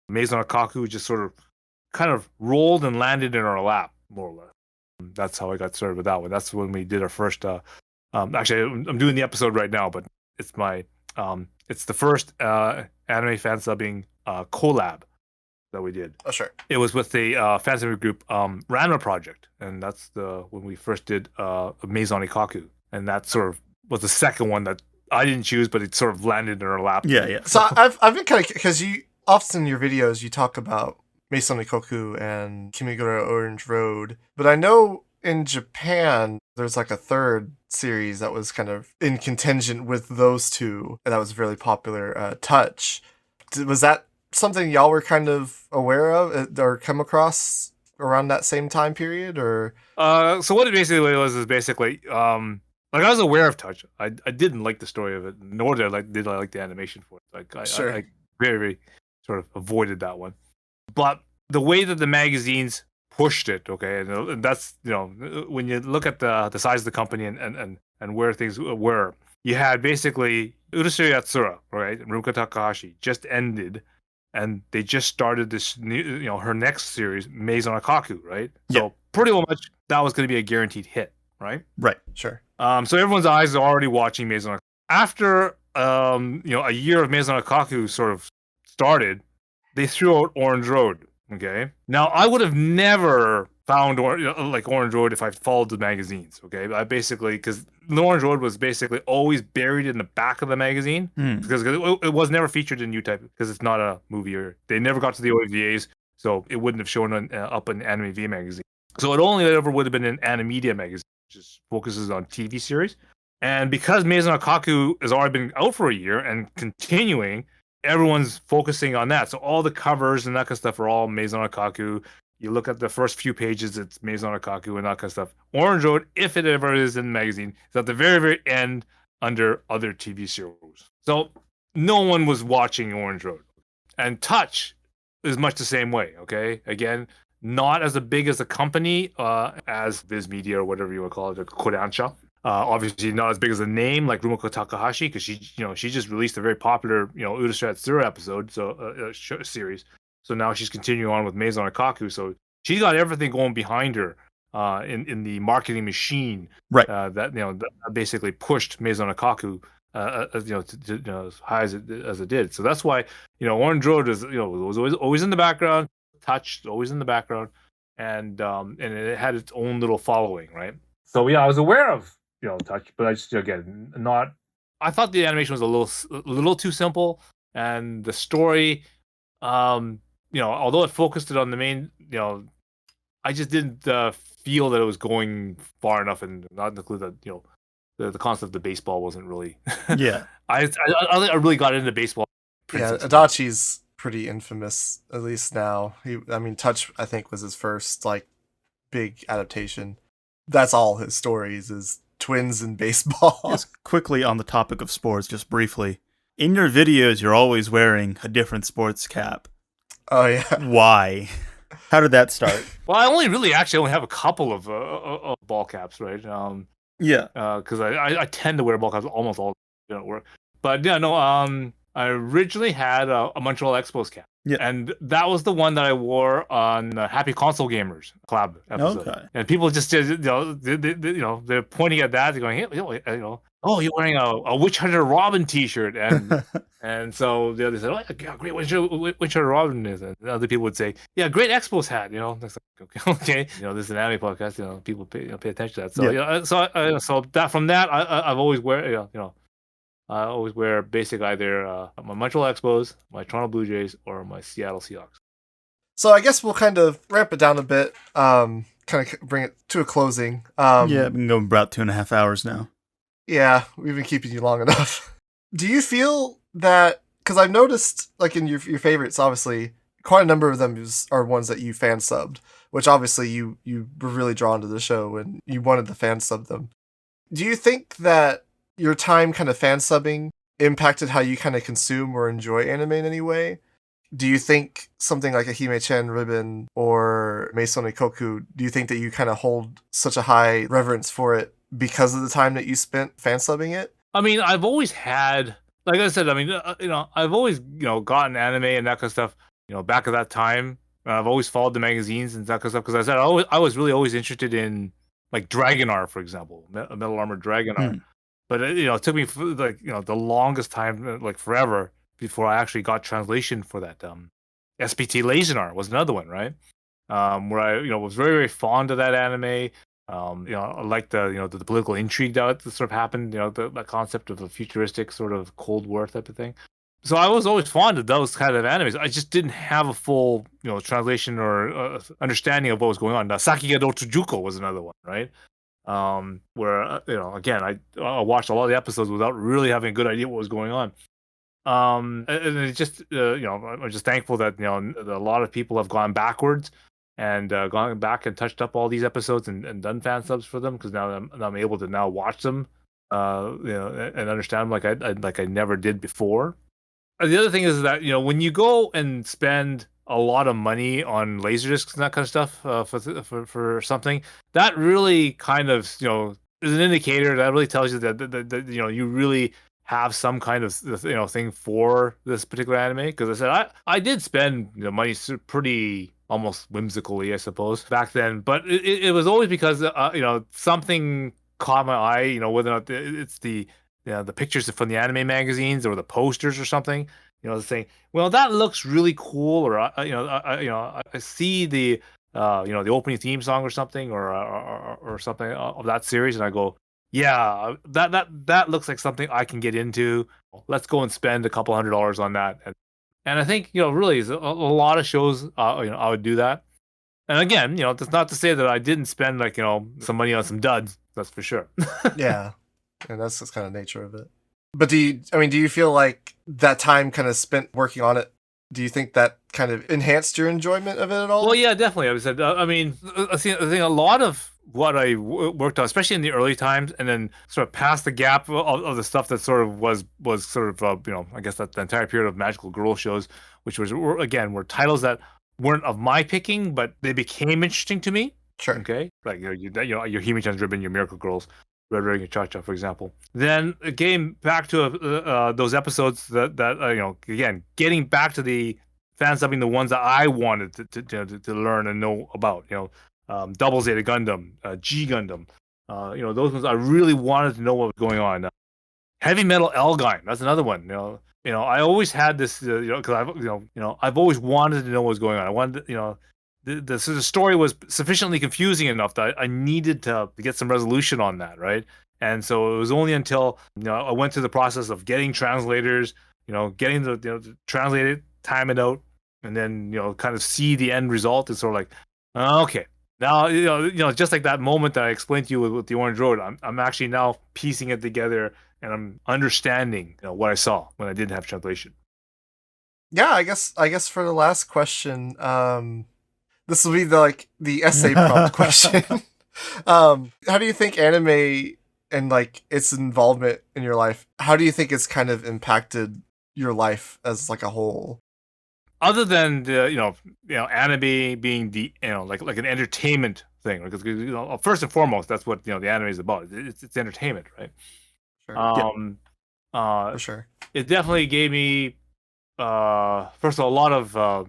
Maison Ikkoku, just sort of kind of rolled and landed in our lap, more or less. That's how I got started with that one. That's when we did our first. Actually, I'm doing the episode right now, but it's my it's the first anime fan subbing collab that we did. Oh, sure. It was with the fan subbing group Ranma Project, and that's when we first did Maison Ikkoku, and that sort of was the second one that I didn't choose, but it sort of landed in our lap. Yeah. So I've been kind of, because you often in your videos you talk about Maison Ikkoku and Kimigura Orange Road, but I know in Japan there's like a third series that was kind of in contingent with those two, and that was really popular, Touch. Was that something y'all were kind of aware of or come across around that same time period, or? So what it basically was is basically, like I was aware of Touch. I didn't like the story of it, nor did I like the animation for it. Like Sure. I very, very sort of avoided that one. But the way that the magazines pushed it, okay, and that's, when you look at the size of the company and where things were, you had basically Urusei Yatsura, right, and Rumiko Takahashi just ended, and they just started this new, her next series, Maison Ikkoku, right? Yeah. So pretty much that was going to be a guaranteed hit, right? Right. Sure. So everyone's eyes are already watching Maison Ikkoku. After a year of Maison Ikkoku sort of started, they threw out Orange Road. Okay. Now I would have never found Orange Road if I followed the magazines. Okay. I basically, because the Orange Road was basically always buried in the back of the magazine because it was never featured in U-Type because it's not a movie, or they never got to the OVAs, so it wouldn't have shown up in Anime V magazine. So it only ever would have been in Animedia magazine, which just focuses on TV series. And because Maison Ikkoku has already been out for a year and continuing, everyone's focusing on that. So all the covers and that kind of stuff are all Maison Ikkoku. You look at the first few pages, it's Maison Ikkoku and that kind of stuff. Orange Road, if it ever is in the magazine, is at the very, very end under other TV shows. So no one was watching Orange Road. And Touch is much the same way, okay? Again, not as big as a company as Viz Media or whatever you want to call it, or Kodansha. Obviously not as big as a name like Rumiko Takahashi, because she just released a very popular Urusei Yatsura episode, series. So now she's continuing on with Maison Ikkoku. So she's got everything going behind her in the marketing machine, right? That basically pushed Maison Ikkoku as high as it did. So that's why Orange Road is was always in the background. Touch always in the background, and it had its own little following, right? So yeah, I was aware of Touch, but I just again not. I thought the animation was a little too simple, and the story, although it focused it on the main, I just didn't feel that it was going far enough, and not include that the concept of the baseball wasn't really. Yeah, I really got into baseball. Yeah, Adachi's pretty infamous, at least now. Touch, I think, was his first big adaptation. That's all his stories is twins and baseball. Just quickly on the topic of sports, just briefly. In your videos, you're always wearing a different sports cap. Oh, yeah. Why? How did that start? Well, I only have a couple of ball caps, right? Yeah. Because I tend to wear ball caps almost all at work. But yeah, no. I originally had a Montreal Expos cap. Yeah. And that was the one that I wore on the Happy Console Gamers collab episode. Okay. And people just they're pointing at that, they're going, hey, oh, you're wearing a Witch Hunter Robin T-shirt, and and so they said, oh, yeah, great Witch Hunter Robin is, and other people would say, yeah, great Expos hat, That's like, okay, this is an anime podcast, people pay attention to that. So so that from that, I've always I always wear basic either my Montreal Expos, my Toronto Blue Jays, or my Seattle Seahawks. So I guess we'll kind of ramp it down a bit, kind of bring it to a closing. Yeah, I've been going about 2.5 hours now. Yeah, we've been keeping you long enough. Do you feel that, because I've noticed, like in your favorites, obviously, quite a number of them are ones that you fan subbed, which obviously you were really drawn to the show and you wanted to fan sub them. Do you think that your time kind of fan subbing impacted how you kind of consume or enjoy anime in any way? Do you think something like a Hime-chan ribbon or Maison Ikkoku, do you think that you kind of hold such a high reverence for it because of the time that you spent fan subbing it? I mean, I've always had, like I said, I mean, I've always, gotten anime and that kind of stuff, back at that time. I've always followed the magazines and that kind of stuff because I said I was really always interested in like Dragon R, for example, Metal Armor Dragon R. But it took me the longest time, like forever, before I actually got translation for that. SPT Lazenar was another one, right? Where I was very, very fond of that anime. I like the political intrigue that sort of happened. The concept of a futuristic sort of Cold War type of thing. So I was always fond of those kind of animes. I just didn't have a full translation or understanding of what was going on. Now, Sakigado Tsujuko was another one, right? Where again, I watched a lot of the episodes without really having a good idea what was going on. And it just I'm just thankful that a lot of people have gone backwards and gone back and touched up all these episodes and done fan subs for them, because now I'm able to now watch them and understand them like I never did before. The other thing is that when you go and spend a lot of money on laserdiscs and that kind of stuff for something, that really kind of is an indicator that really tells you that you really have some kind of thing for this particular anime. Because I said I did spend money pretty almost whimsically, I suppose, back then, but it was always because something caught my eye, whether or not it's the pictures from the anime magazines or the posters or something, saying, well, that looks really cool, or I see the the opening theme song or something, or something of that series, and I go, yeah, that looks like something I can get into. Let's go and spend a couple $100 on that, and I think really a lot of shows I would do that. And again, that's not to say that I didn't spend some money on some duds. That's for sure. Yeah. And that's just kind of nature of it. But do you feel like that time kind of spent working on it, do you think that kind of enhanced your enjoyment of it at all? Well, yeah, definitely. I think a lot of what I worked on, especially in the early times, and then sort of past the gap of the stuff that sort of was sort of I guess that the entire period of magical girl shows, which were titles that weren't of my picking, but they became interesting to me. Sure. Okay, like your Hime-chan's Ribbon, your Miracle Girls, Red Ring and Cha-Cha, for example. Then again, back to those episodes that again, getting back to the fan subbing, the ones that I wanted to learn and know about. Double Zeta Gundam, G Gundam. Those ones I really wanted to know what was going on. Heavy Metal Elgine, that's another one. I always had this, because I've always wanted to know what was going on. I wanted, the story was sufficiently confusing enough that I needed to get some resolution on that, right? And so it was only until I went through the process of getting translators, getting the translate it, time it out, and then kind of see the end result. It's sort of like, okay, now just like that moment that I explained to you with the Orange Road, I'm actually now piecing it together and I'm understanding what I saw when I didn't have translation. Yeah, I guess for the last question, this will be the essay prompt question. How do you think anime and its involvement in your life, how do you think it's kind of impacted your life as a whole? Other than the anime being the like an entertainment thing, because first and foremost that's what the anime is about. It's entertainment, right? Sure. For sure. It definitely gave me first of all a lot of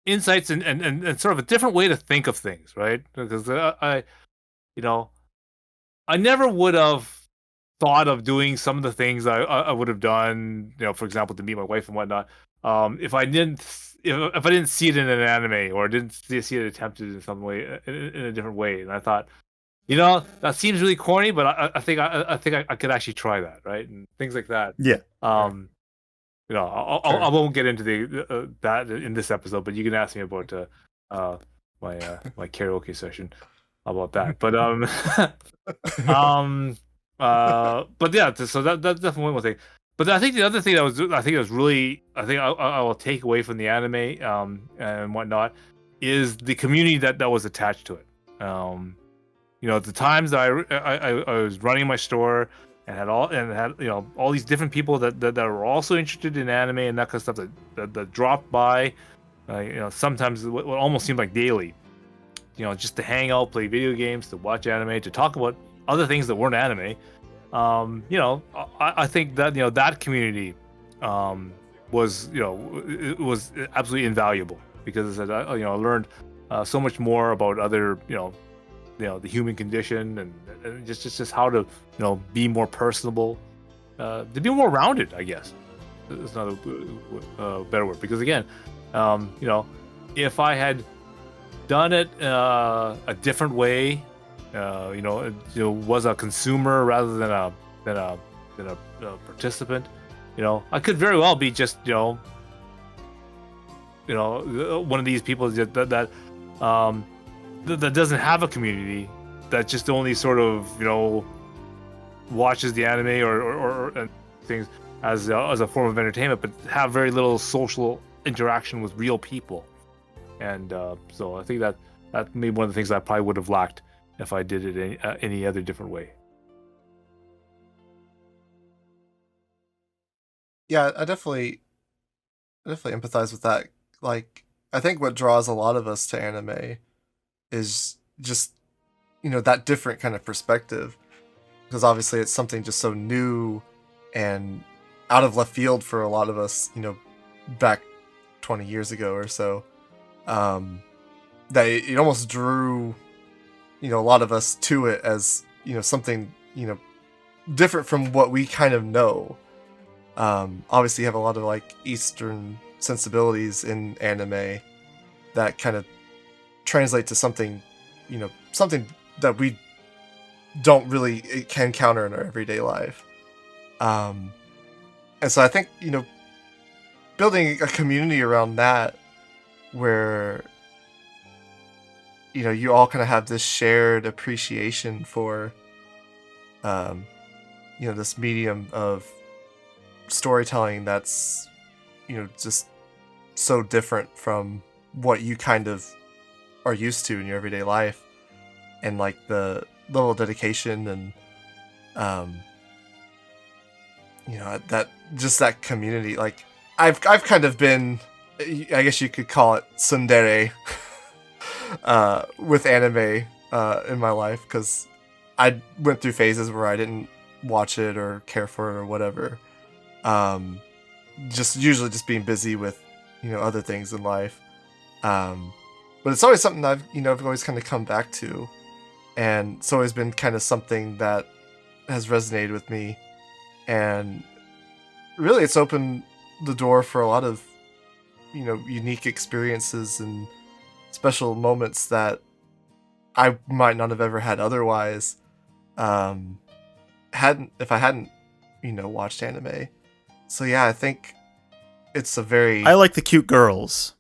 insights and sort of a different way to think of things, right? Because I never would have thought of doing some of the things I would have done, for example, to meet my wife and whatnot, if I didn't see it in an anime or didn't see it attempted in some way, in a different way. And I thought, that seems really corny, but I think I could actually try that, right? And things like that. Yeah. Sure. I won't get into that in this episode, but you can ask me about my karaoke session about that. But but yeah, so that's definitely one thing. But I think the other thing that was really I will take away from the anime and whatnot is the community that was attached to it. At the times that I was running my store and had all these different people that were also interested in anime and that kind of stuff that dropped by, sometimes what almost seemed like daily, just to hang out, play video games, to watch anime, to talk about other things that weren't anime. I think that that community was it was absolutely invaluable because I learned so much more about other the human condition and just how to be more personable, to be more rounded, I guess. It's not a better word, because again, if I had done it a different way, was a consumer rather than a participant, I could very well be just one of these people that doesn't have a community, that just only sort of watches the anime or and things as a form of entertainment, but have very little social interaction with real people. And so I think that may be one of the things I probably would have lacked if I did it any other different way. Yeah, I definitely empathize with that. Like, I think what draws a lot of us to anime is just that different kind of perspective, because obviously it's something just so new and out of left field for a lot of us, back 20 years ago or so, that it almost drew a lot of us to it as something different from what we kind of know. Obviously you have a lot of like Eastern sensibilities in anime that kind of translate to something that we don't really can counter in our everyday life. And so I think building a community around that, where you all kind of have this shared appreciation for this medium of storytelling that's just so different from what you kind of are used to in your everyday life, and like the level of dedication and that community. Like I've kind of been, I guess you could call it tsundere with anime in my life, because I went through phases where I didn't watch it or care for it or whatever, just usually just being busy with other things in life, but it's always something I've always kind of come back to, and it's always been kind of something that has resonated with me, and really it's opened the door for a lot of unique experiences and special moments that I might not have ever had otherwise, if I hadn't watched anime. So yeah, I think it's a very... I like the cute girls.